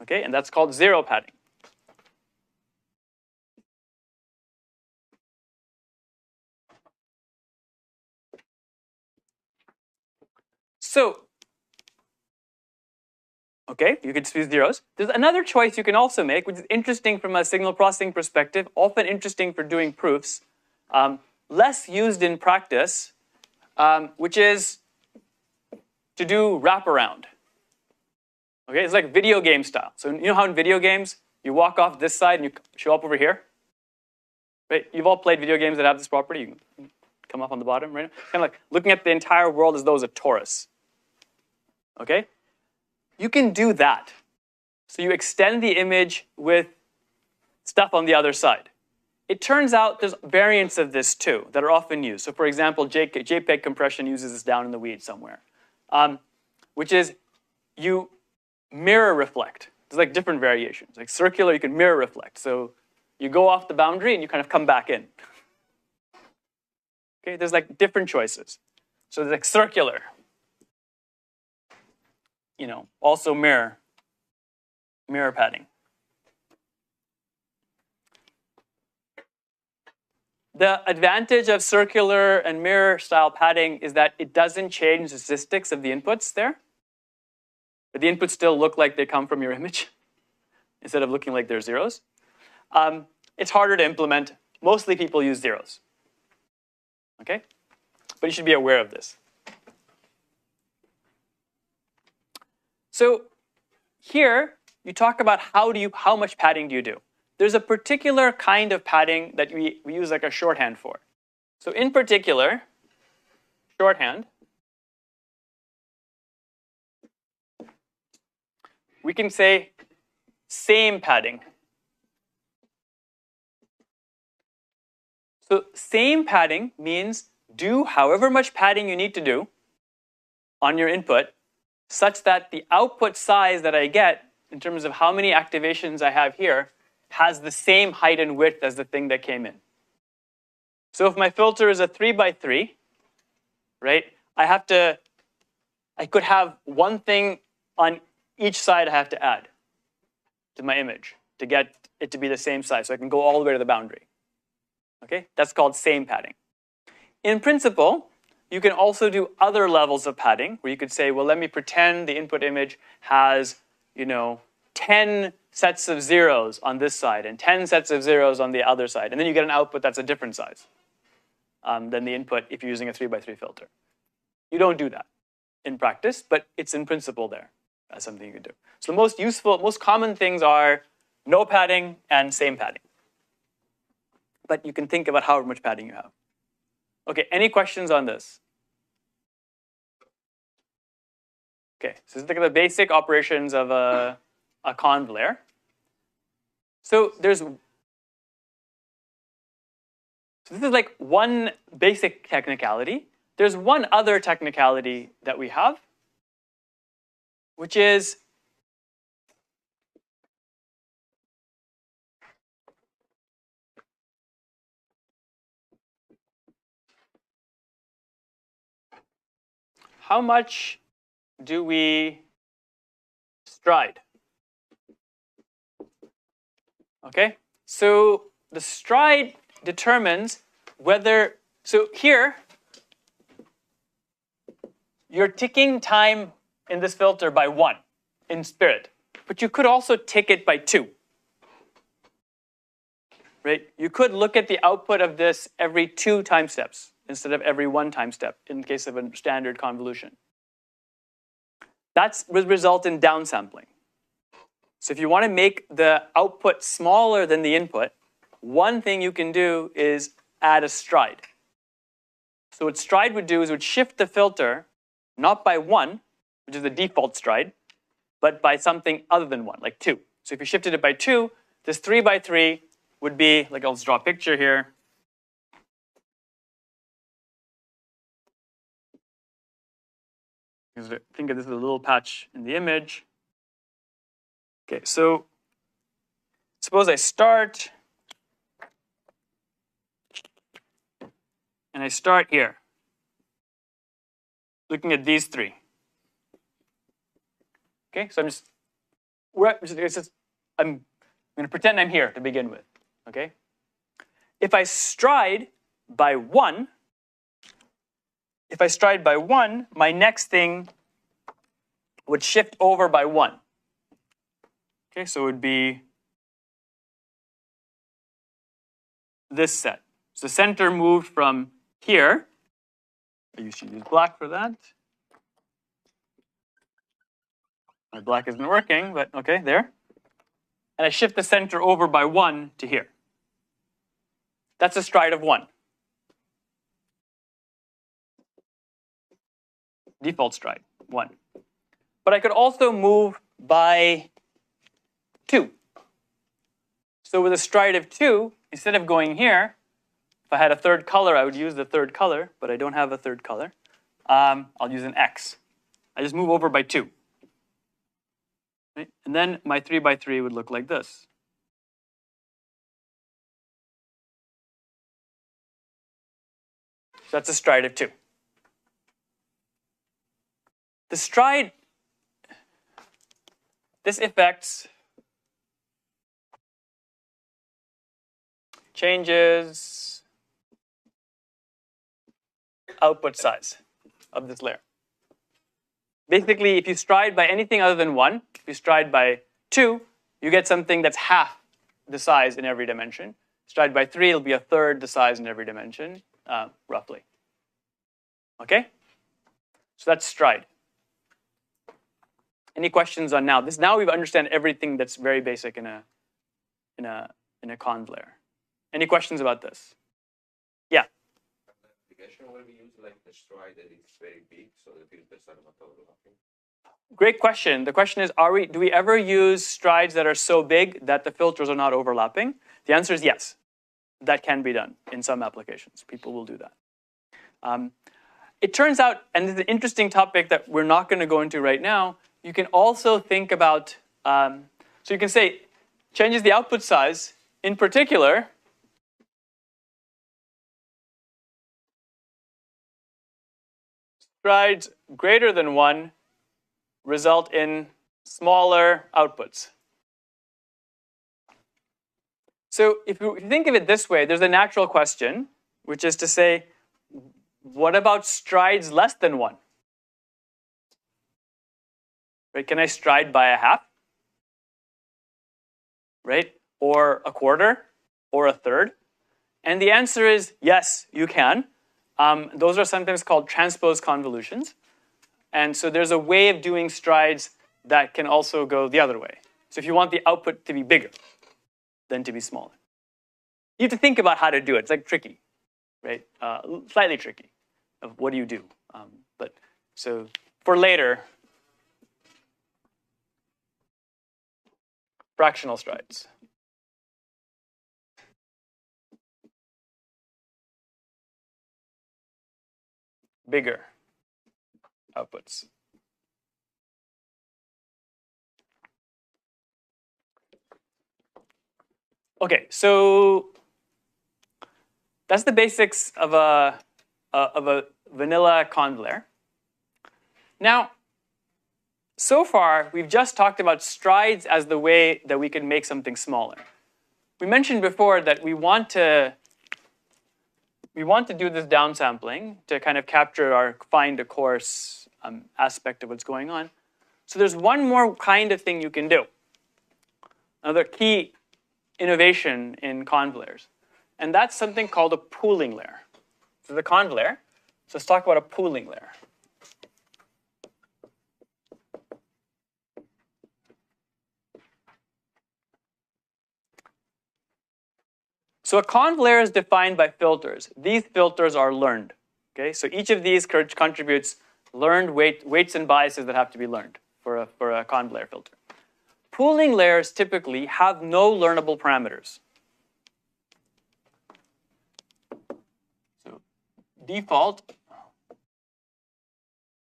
Okay, and that's called zero padding. So, okay, you could just use zeros. There's another choice you can also make, which is interesting from a signal processing perspective, often interesting for doing proofs, less used in practice, which is to do wraparound. Okay, it's like video game style. So you know how in video games, you walk off this side and you show up over here? Right? You've all played video games that have this property. You can come up on the bottom, right? Kind of like looking at the entire world as though it's a torus. Okay? You can do that. So you extend the image with stuff on the other side. It turns out there's variants of this too that are often used. So for example, JPEG compression uses this down in the weeds somewhere, which is you mirror reflect. There's like different variations. Like circular, you can mirror reflect. So you go off the boundary and you kind of come back in. Okay, there's like different choices. So there's like circular. You know, also mirror padding. The advantage of circular and mirror style padding is that it doesn't change the statistics of the inputs there. But the inputs still look like they come from your image instead of looking like they're zeros. It's harder to implement. Mostly people use zeros. Okay? But you should be aware of this. So here, you talk about how much padding do you do. There's a particular kind of padding that we use like a shorthand for. So in particular, shorthand, we can say same padding. So same padding means do however much padding you need to do on your input such that the output size that I get in terms of how many activations I have here has the same height and width as the thing that came in. So if my filter is a 3x3, right, I could have one thing on each side I have to add to my image to get it to be the same size, so I can go all the way to the boundary. Okay, that's called same padding. In principle, you can also do other levels of padding, where you could say, well, let me pretend the input image has, 10 sets of zeros on this side and 10 sets of zeros on the other side, and then you get an output that's a different size than the input if you're using a 3x3 filter. You don't do that in practice, but it's in principle there as something you could do. So the most common things are no padding and same padding. But you can think about how much padding you have. Okay, any questions on this? Okay, so let's look at the basic operations of a conv layer. So this is like one basic technicality. There's one other technicality that we have, which is how much do we stride? Okay, so the stride determines whether, so here, you're ticking time in this filter by 1 in spirit, but you could also tick it by 2. Right? You could look at the output of this every 2 time steps instead of every 1 time step in the case of a standard convolution. That would result in downsampling. So if you want to make the output smaller than the input, one thing you can do is add a stride. So what stride would do is it would shift the filter not by 1, which is the default stride, but by something other than 1, like 2. So if you shifted it by 2, this 3 by 3 would be, like I'll just draw a picture here. Think of this as a little patch in the image. Okay, so suppose I start, and I start here, looking at these 3. Okay, so I'm going to pretend I'm here to begin with. Okay, if I stride by 1, my next thing would shift over by 1. Okay, so it would be this set. So the center moved from here. I usually use black for that. My black isn't working, but okay, there. And I shift the center over by 1 to here. That's a stride of 1. Default stride, 1. But I could also move by 2. So with a stride of 2, instead of going here, if I had a third color, I would use the third color, but I don't have a third color. I'll use an X. I just move over by 2. Right? And then my 3 by 3 would look like this. So that's a stride of 2. The stride, this affects changes output size of this layer. Basically, if you stride by anything other than 1, if you stride by 2, you get something that's half the size in every dimension. Stride by 3, it'll be a third the size in every dimension, roughly. Okay? So that's stride. Any questions on now? Now we understand everything that's very basic in a conv layer. Any questions about this? Yeah. Application will be used like the stride that is very big, so the filters are not overlapping. Great question. The question is, do we ever use strides that are so big that the filters are not overlapping? The answer is yes. That can be done in some applications. People will do that. It turns out, and this is an interesting topic that we're not going to go into right now, you can also think about, so you can say, changes the output size. In particular, strides greater than 1 result in smaller outputs. So if you think of it this way, there's a natural question, which is to say, what about strides less than 1? Right? Can I stride by a half? Right? Or a quarter? Or a third? And the answer is yes, you can. Those are sometimes called transpose convolutions. And so there's a way of doing strides that can also go the other way. So if you want the output to be bigger than to be smaller, you have to think about how to do it. It's like tricky, right? Slightly tricky. Of what do you do? But so for later, fractional strides. Bigger outputs. Okay, so that's the basics of a vanilla conv layer. Now, so far, we've just talked about strides as the way that we can make something smaller. We mentioned before that we want to do this downsampling to kind of capture our find a coarse aspect of what's going on. So there's one more kind of thing you can do. Another key innovation in conv layers. And that's something called a pooling layer. So the conv layer. So let's talk about a pooling layer. So a conv layer is defined by filters. These filters are learned. Okay, so each of these contributes learned weights and biases that have to be learned for a conv layer filter. Pooling layers typically have no learnable parameters. So default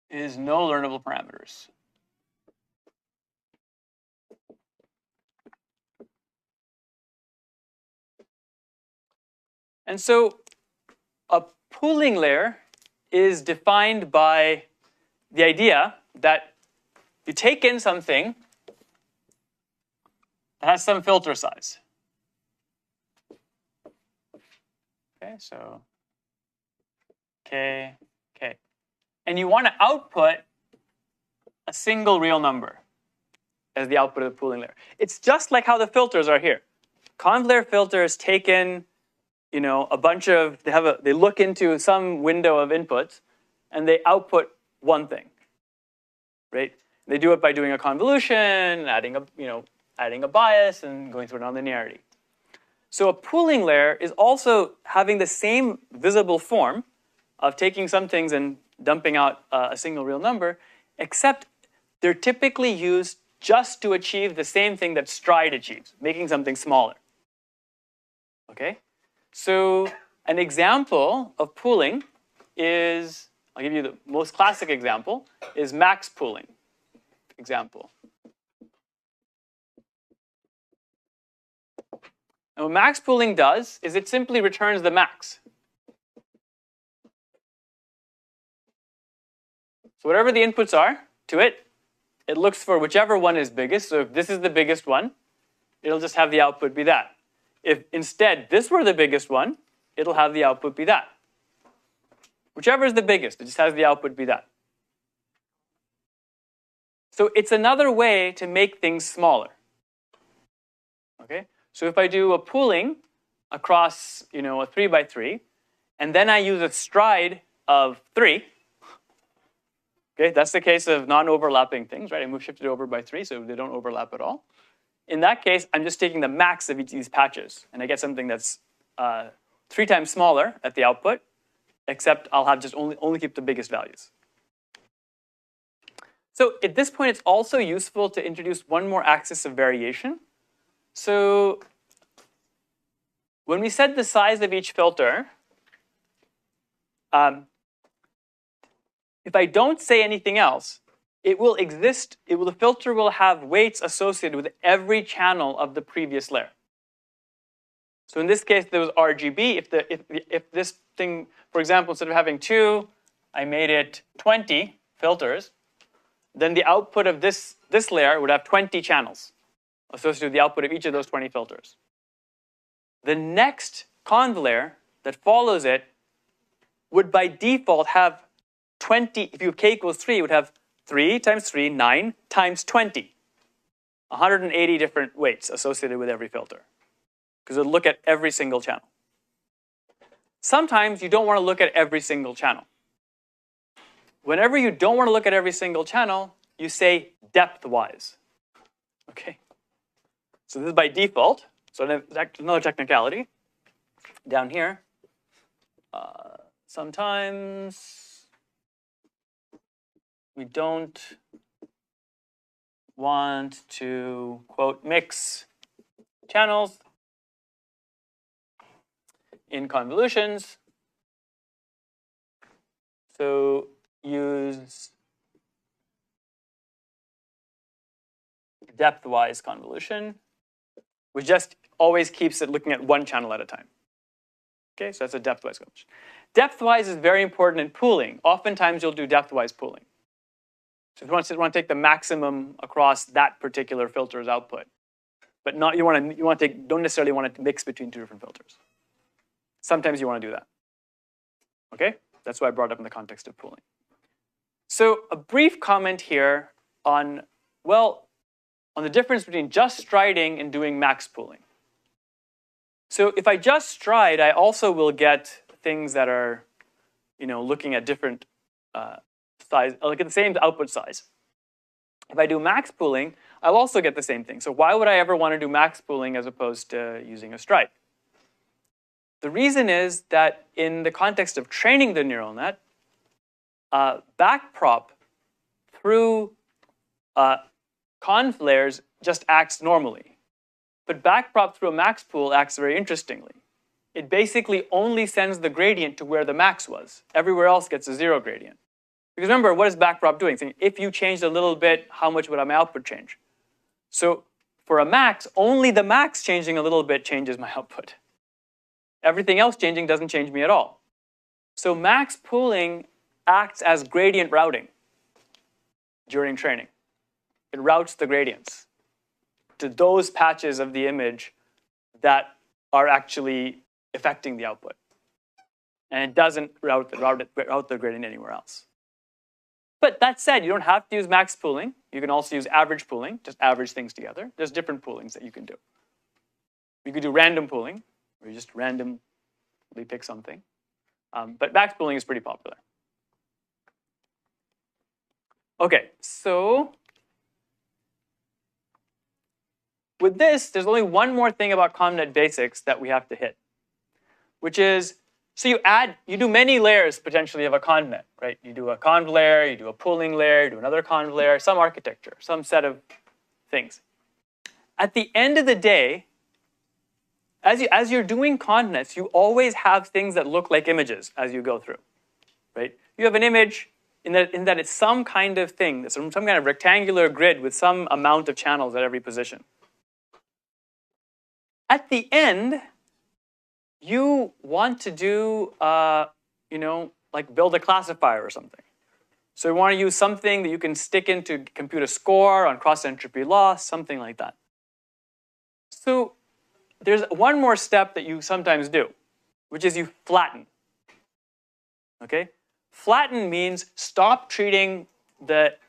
is no learnable parameters. And so a pooling layer is defined by the idea that you take in something that has some filter size. Okay, so K, K. And you want to output a single real number as the output of the pooling layer. It's just like how the filters are here. Conv layer filters take in, a bunch of, they look into some window of inputs, and they output one thing, right? They do it by doing a convolution, adding a bias, and going through nonlinearity. So a pooling layer is also having the same visible form of taking some things and dumping out a single real number, except they're typically used just to achieve the same thing that stride achieves, making something smaller. Okay? So an example of pooling is, I'll give you the most classic example, is max pooling example. And what max pooling does is it simply returns the max. So whatever the inputs are to it, it looks for whichever one is biggest. So if this is the biggest one, it'll just have the output be that. If instead this were the biggest one, it'll have the output be that. Whichever is the biggest, it just has the output be that. So it's another way to make things smaller. Okay? So if I do a pooling across, a 3 by 3, and then I use a stride of 3, okay, that's the case of non-overlapping things, right? I shifted over by 3, so they don't overlap at all. In that case, I'm just taking the max of each of these patches, and I get something that's 3 times smaller at the output, except I'll have just only keep the biggest values. So at this point, it's also useful to introduce one more axis of variation. So when we set the size of each filter, if I don't say anything else, it will exist. The filter will have weights associated with every channel of the previous layer. So in this case, there was RGB. If this thing, for example, instead of having 2, I made it 20 filters, then the output of this layer would have 20 channels associated with the output of each of those 20 filters. The next conv layer that follows it would by default have 20, if you have k equals 3, it would have 3 times 3, 9 times 20. 180 different weights associated with every filter, because it'll look at every single channel. Sometimes you don't want to look at every single channel. Whenever you don't want to look at every single channel, you say depth-wise. Okay? So this is by default. So another technicality. Down here, sometimes we don't want to, quote, mix channels in convolutions. So use depth-wise convolution, which just always keeps it looking at one channel at a time. Okay, so that's a depth-wise convolution. Depth-wise is very important in pooling. Oftentimes you'll do depth-wise pooling. So if you want to take the maximum across that particular filter's output, but not don't necessarily want to mix between 2 different filters. Sometimes you want to do that. Okay, that's why I brought it up in the context of pooling. So a brief comment here on the difference between just striding and doing max pooling. So if I just stride, I also will get things that are, looking at different size, like at the same output size. If I do max pooling, I'll also get the same thing. So why would I ever want to do max pooling as opposed to using a stride? The reason is that in the context of training the neural net, backprop through conv layers just acts normally. But backprop through a max pool acts very interestingly. It basically only sends the gradient to where the max was. Everywhere else gets a 0 gradient. Because remember, what is backprop doing? Saying, if you changed a little bit, how much would my output change? So for a max, only the max changing a little bit changes my output. Everything else changing doesn't change me at all. So max pooling acts as gradient routing during training. It routes the gradients to those patches of the image that are actually affecting the output. And it doesn't route the gradient anywhere else. But that said, you don't have to use max pooling. You can also use average pooling, just average things together. There's different poolings that you can do. You could do random pooling, where you just randomly pick something. But max pooling is pretty popular. Okay, so with this, there's only one more thing about ConvNet basics that we have to hit, which is, so you do many layers potentially of a convnet, right? You do a conv layer, you do a pooling layer, you do another conv layer, some architecture, some set of things. At the end of the day, as you're doing convnets, you always have things that look like images as you go through, right? You have an image in that it's some kind of thing, it's some kind of rectangular grid with some amount of channels at every position. At the end, you want to do, like build a classifier or something. So you want to use something that you can stick in to compute a score on cross-entropy loss, something like that. So there's one more step that you sometimes do, which is you flatten. Okay? Flatten means stop treating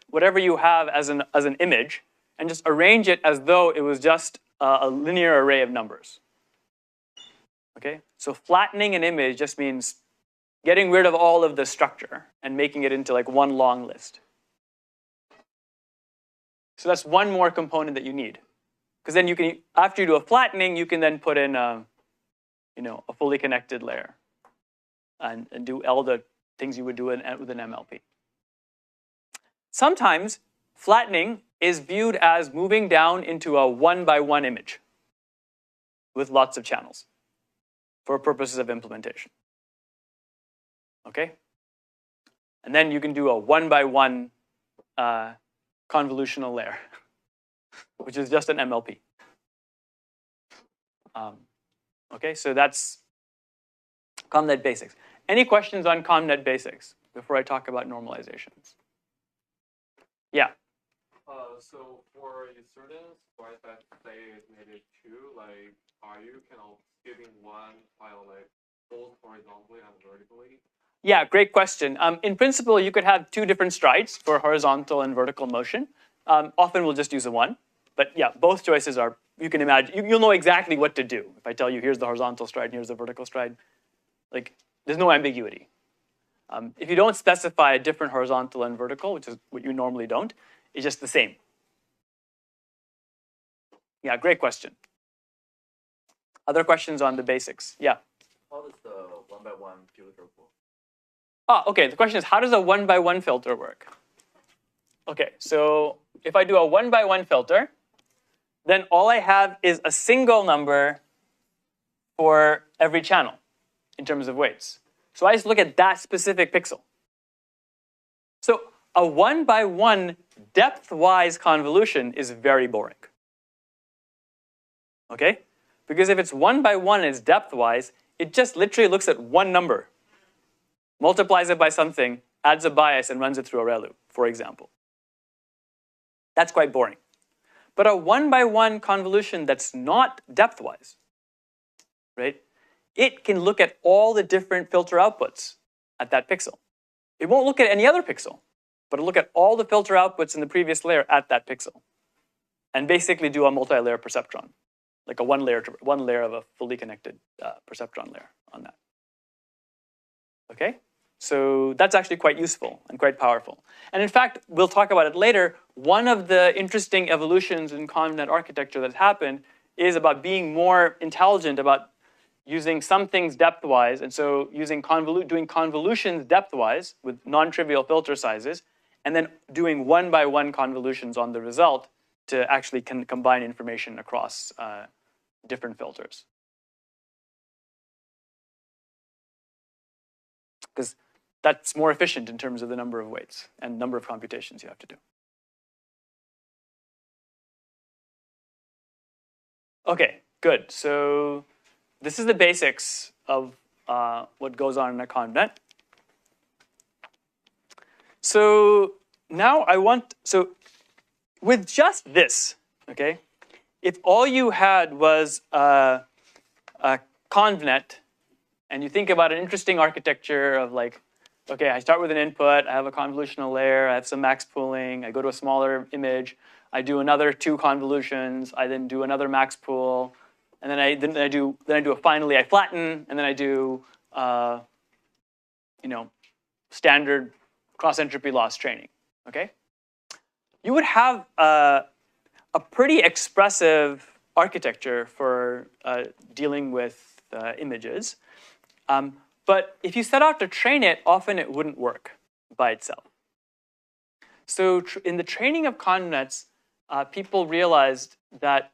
whatever you have as an image and just arrange it as though it was just a linear array of numbers. Okay? So flattening an image just means getting rid of all of the structure and making it into like one long list. So that's one more component that you need. Because then you can, after you do a flattening, you can then put in a fully connected layer and do all the things you would do with an MLP. Sometimes flattening is viewed as moving down into a 1-by-1 image with lots of channels for purposes of implementation. Okay? And then you can do a 1-by-1 convolutional layer, which is just an MLP. Okay, so that's ConvNet basics. Any questions on ConvNet basics before I talk about normalizations? Yeah. So for a certain square that say is negative 2, like, are you kind of giving one file like both horizontally and vertically? Yeah, great question. In principle, you could have two different strides for horizontal and vertical motion. Often we'll just use the one. But yeah, both choices are, you can imagine, you'll know exactly what to do. If I tell you, here's the horizontal stride and here's the vertical stride, like, there's no ambiguity. If you don't specify a different horizontal and vertical, which is what you normally don't, it's just the same. Yeah, great question. Other questions on the basics? Yeah. How does the 1-by-1 filter work? Ah, okay, the question is, how does a 1-by-1 filter work? Okay, so if I do a 1-by-1 filter, then all I have is a single number for every channel in terms of weights. So I just look at that specific pixel. So a 1-by-1 depth-wise convolution is very boring. Okay? Because if it's 1-by-1 and it's depth-wise, it just literally looks at one number, multiplies it by something, adds a bias, and runs it through a ReLU, for example. That's quite boring. But a 1-by-1 convolution that's not depth-wise, right? It can look at all the different filter outputs at that pixel. It won't look at any other pixel, but it'll look at all the filter outputs in the previous layer at that pixel, and basically do a multi-layer perceptron, like a one layer of a fully connected perceptron layer on that. Okay? So that's actually quite useful and quite powerful. And in fact, we'll talk about it later. One of the interesting evolutions in ConvNet architecture that's happened is about being more intelligent about using some things depthwise, and so using doing convolutions depthwise with non-trivial filter sizes, and then doing one-by-one convolutions on the result to actually combine information across different filters. Because that's more efficient in terms of the number of weights and number of computations you have to do. Okay, good. So this is the basics of what goes on in a convnet. So now so with just this, okay, if all you had was a convnet, and you think about an interesting architecture of like, okay, I start with an input, I have a convolutional layer, I have some max pooling, I go to a smaller image, I do another 2 convolutions, I then do another max pool, and then finally I flatten, and then I do standard cross entropy loss training. Okay, you would have a pretty expressive architecture for dealing with images. But if you set out to train it, often it wouldn't work by itself. So in the training of convnets, people realized that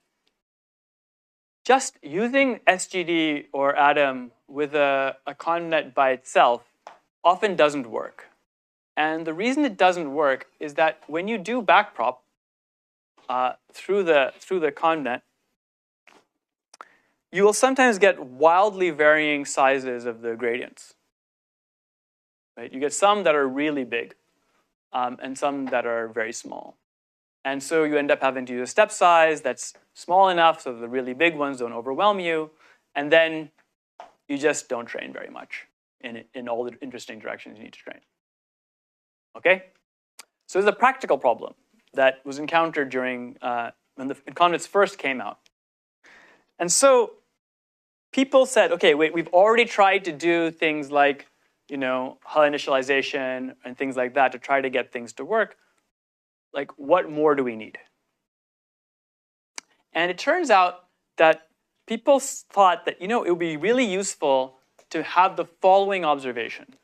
just using SGD or Atom with a convnet by itself often doesn't work. And the reason it doesn't work is that when you do backprop through the convnet, you will sometimes get wildly varying sizes of the gradients. Right? You get some that are really big, and some that are very small. And so you end up having to use a step size that's small enough so the really big ones don't overwhelm you, and then you just don't train very much in all the interesting directions you need to train. Okay? So there's a practical problem that was encountered during when the convnets first came out. And so people said, okay, wait, we've already tried to do things like, Hull initialization and things like that to try to get things to work. Like, what more do we need? And it turns out that people thought that, it would be really useful to have the following observation.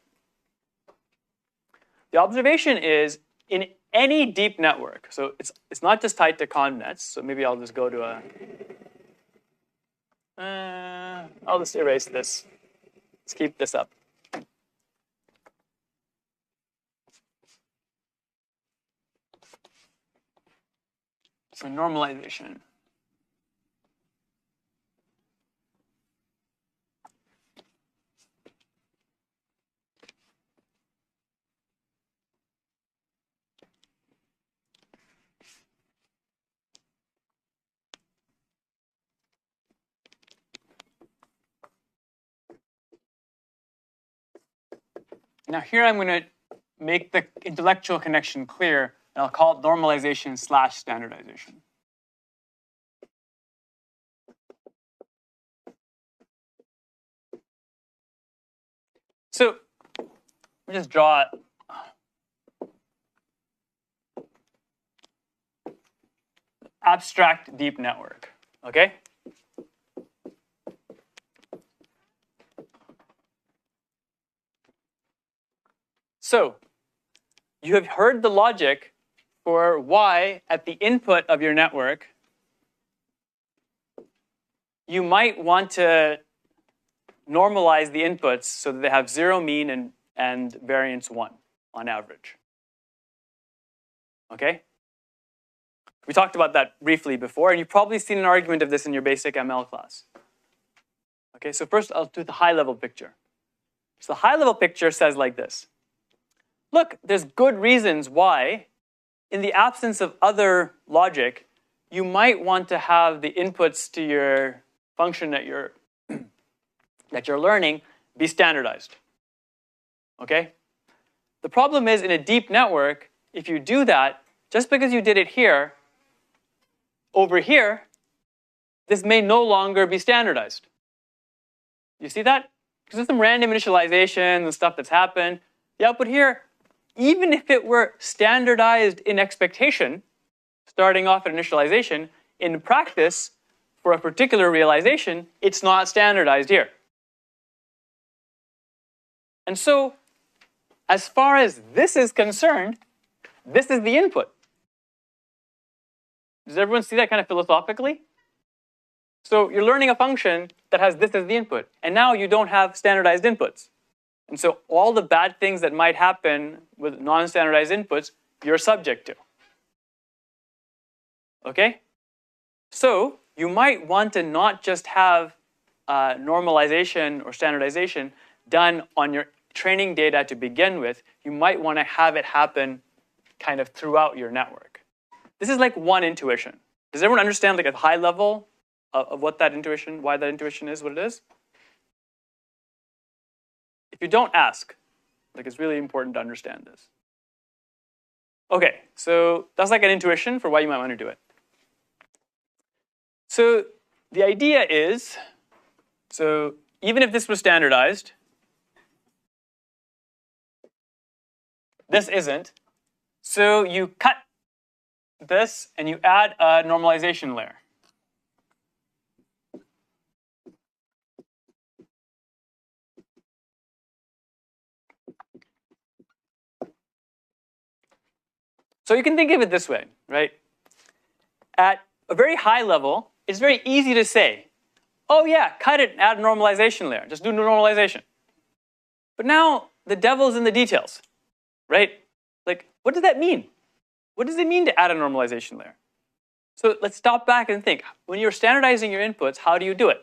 The observation is, in any deep network, so it's not just tied to convnets, so maybe I'll just go to I'll just erase this. Let's keep this up. So normalization. Now here I'm going to make the intellectual connection clear, and I'll call it normalization / standardization. So let me just draw abstract deep network, okay? So you have heard the logic for why at the input of your network you might want to normalize the inputs so that they have 0 mean and variance 1 on average. Okay? We talked about that briefly before, and you've probably seen an argument of this in your basic ML class. Okay, so first I'll do the high-level picture. So the high-level picture says like this. Look, there's good reasons why, in the absence of other logic, you might want to have the inputs to your function that you're learning be standardized. Okay? The problem is, in a deep network, if you do that, just because you did it here, over here, this may no longer be standardized. You see that? Because there's some random initialization and stuff that's happened. The output here, even if it were standardized in expectation, starting off at initialization, in practice, for a particular realization, it's not standardized here. And so, as far as this is concerned, this is the input. Does everyone see that kind of philosophically? So you're learning a function that has this as the input, and now you don't have standardized inputs. And so all the bad things that might happen with non-standardized inputs, you're subject to. Okay? So you might want to not just have normalization or standardization done on your training data to begin with. You might want to have it happen kind of throughout your network. This is like one intuition. Does everyone understand like at a high level of what that intuition, why that intuition is what it is? If you don't ask, like it's really important to understand this. Okay, so that's like an intuition for why you might want to do it. So the idea is, so even if this was standardized, this isn't. So you cut this and you add a normalization layer. So you can think of it this way, right? At a very high level, it's very easy to say, oh yeah, cut it and add a normalization layer. Just do normalization. But now the devil's in the details, right? Like, what does that mean? What does it mean to add a normalization layer? So let's stop back and think. When you're standardizing your inputs, how do you do it?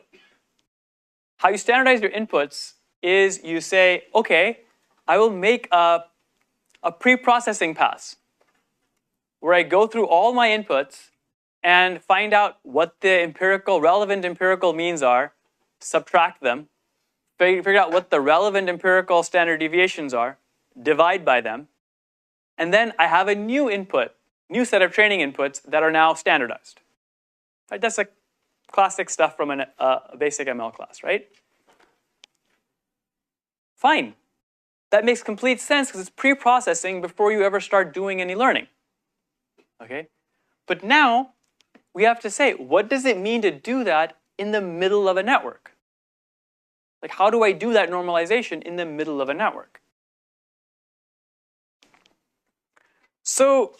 How you standardize your inputs is you say, okay, I will make a pre-processing pass where I go through all my inputs and find out what the relevant empirical means are, subtract them, figure out what the relevant empirical standard deviations are, divide by them, and then I have a new input, new set of training inputs that are now standardized. Right? That's like classic stuff from a basic ML class, right? Fine. That makes complete sense because it's pre-processing before you ever start doing any learning. Okay? But now we have to say, what does it mean to do that in the middle of a network? Like, how do I do that normalization in the middle of a network? So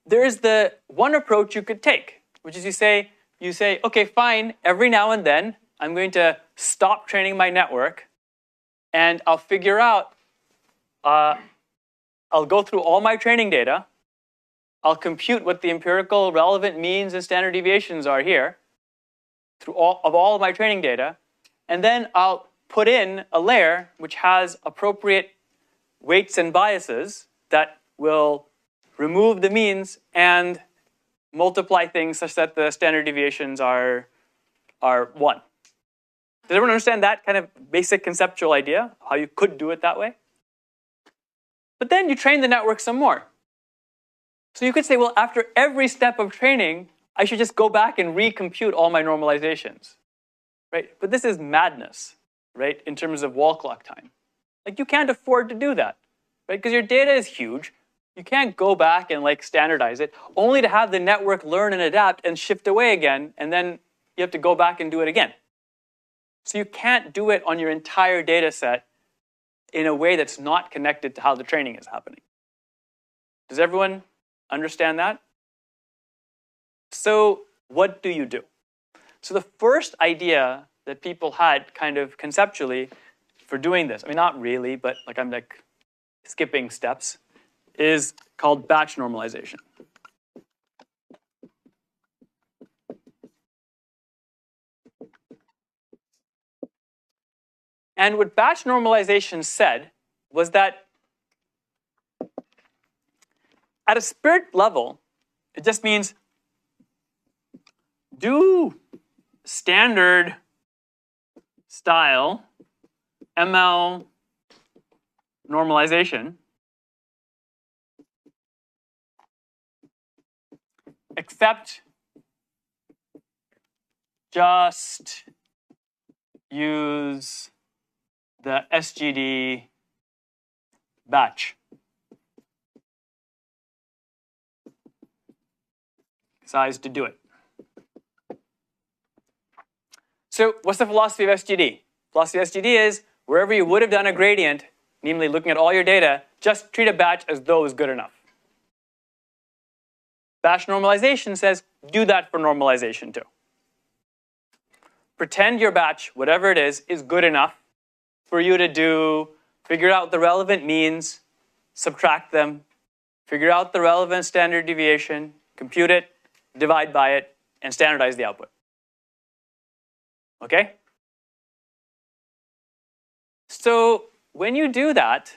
there is the one approach you could take, which is you say, okay, fine, every now and then I'm going to stop training my network and I'll figure out, I'll go through all my training data, I'll compute what the empirical relevant means and standard deviations are here through all of my training data, and then I'll put in a layer which has appropriate weights and biases that will remove the means and multiply things such that the standard deviations are 1. Does everyone understand that kind of basic conceptual idea, how you could do it that way? But then you train the network some more. So you could say, well, after every step of training, I should just go back and recompute all my normalizations, right? But this is madness, right, in terms of wall clock time. Like, you can't afford to do that, right? Because your data is huge. You can't go back and like standardize it, only to have the network learn and adapt and shift away again, and then you have to go back and do it again. So you can't do it on your entire data set in a way that's not connected to how the training is happening. Does everyone understand that? So what do you do? So the first idea that people had kind of conceptually for doing this, I mean, not really, but like I'm like skipping steps, is called batch normalization. And what batch normalization said was that at a spirit level, it just means do standard style ML normalization, except just use the SGD batch size to do it. So what's the philosophy of SGD? Philosophy of SGD is wherever you would have done a gradient, namely looking at all your data, just treat a batch as though it's good enough. Batch normalization says do that for normalization too. Pretend your batch, whatever it is good enough for you to do, figure out the relevant means, subtract them, figure out the relevant standard deviation, compute it, divide by it, and standardize the output. Okay? So when you do that,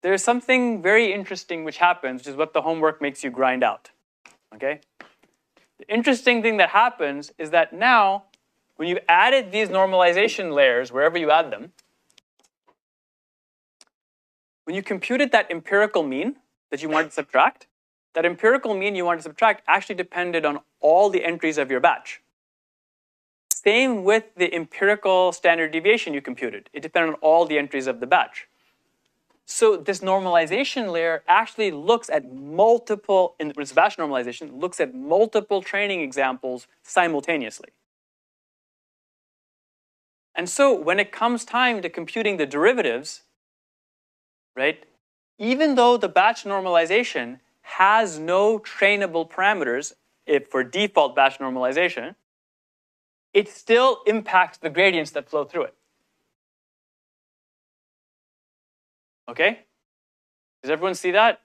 there's something very interesting which happens, which is what the homework makes you grind out. Okay? The interesting thing that happens is that now, when you've added these normalization layers, wherever you add them, when you computed that empirical mean that you wanted to subtract, that empirical mean you wanted to subtract actually depended on all the entries of your batch. Same with the empirical standard deviation you computed. It depended on all the entries of the batch. So this normalization layer actually looks at multiple, in this batch normalization, looks at multiple training examples simultaneously. And so when it comes time to computing the derivatives, right, even though the batch normalization has no trainable parameters for default batch normalization, it still impacts the gradients that flow through it. Okay? Does everyone see that?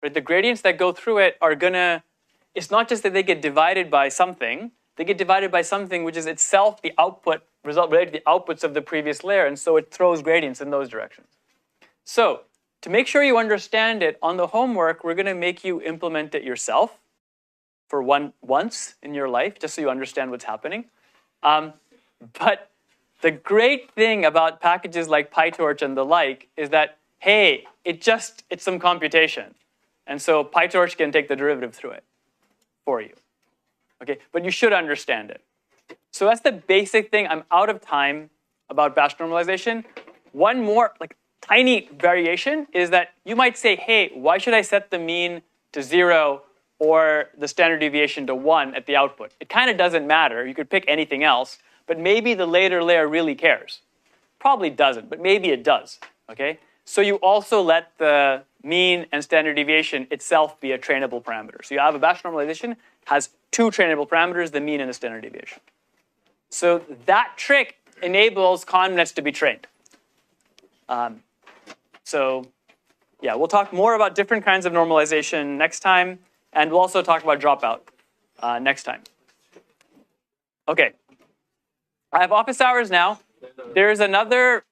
Right, the gradients that go through it are gonna, it's not just that they get divided by something, they get divided by something which is itself the output, result related to the outputs of the previous layer, and so it throws gradients in those directions. So, to make sure you understand it, on the homework, we're gonna make you implement it yourself for once in your life, just so you understand what's happening. But the great thing about packages like PyTorch and the like is that, hey, it's some computation. And so PyTorch can take the derivative through it for you. Okay, but you should understand it. So that's the basic thing. I'm out of time about batch normalization. One more, tiny variation is that you might say, hey, why should I set the mean to 0 or the standard deviation to 1 at the output? It kind of doesn't matter. You could pick anything else, but maybe the later layer really cares. Probably doesn't, but maybe it does. Okay? So you also let the mean and standard deviation itself be a trainable parameter. So you have a batch normalization, has two trainable parameters, the mean and the standard deviation. So that trick enables convnets to be trained. So yeah, we'll talk more about different kinds of normalization next time, and we'll also talk about dropout next time. Okay, I have office hours now. There's another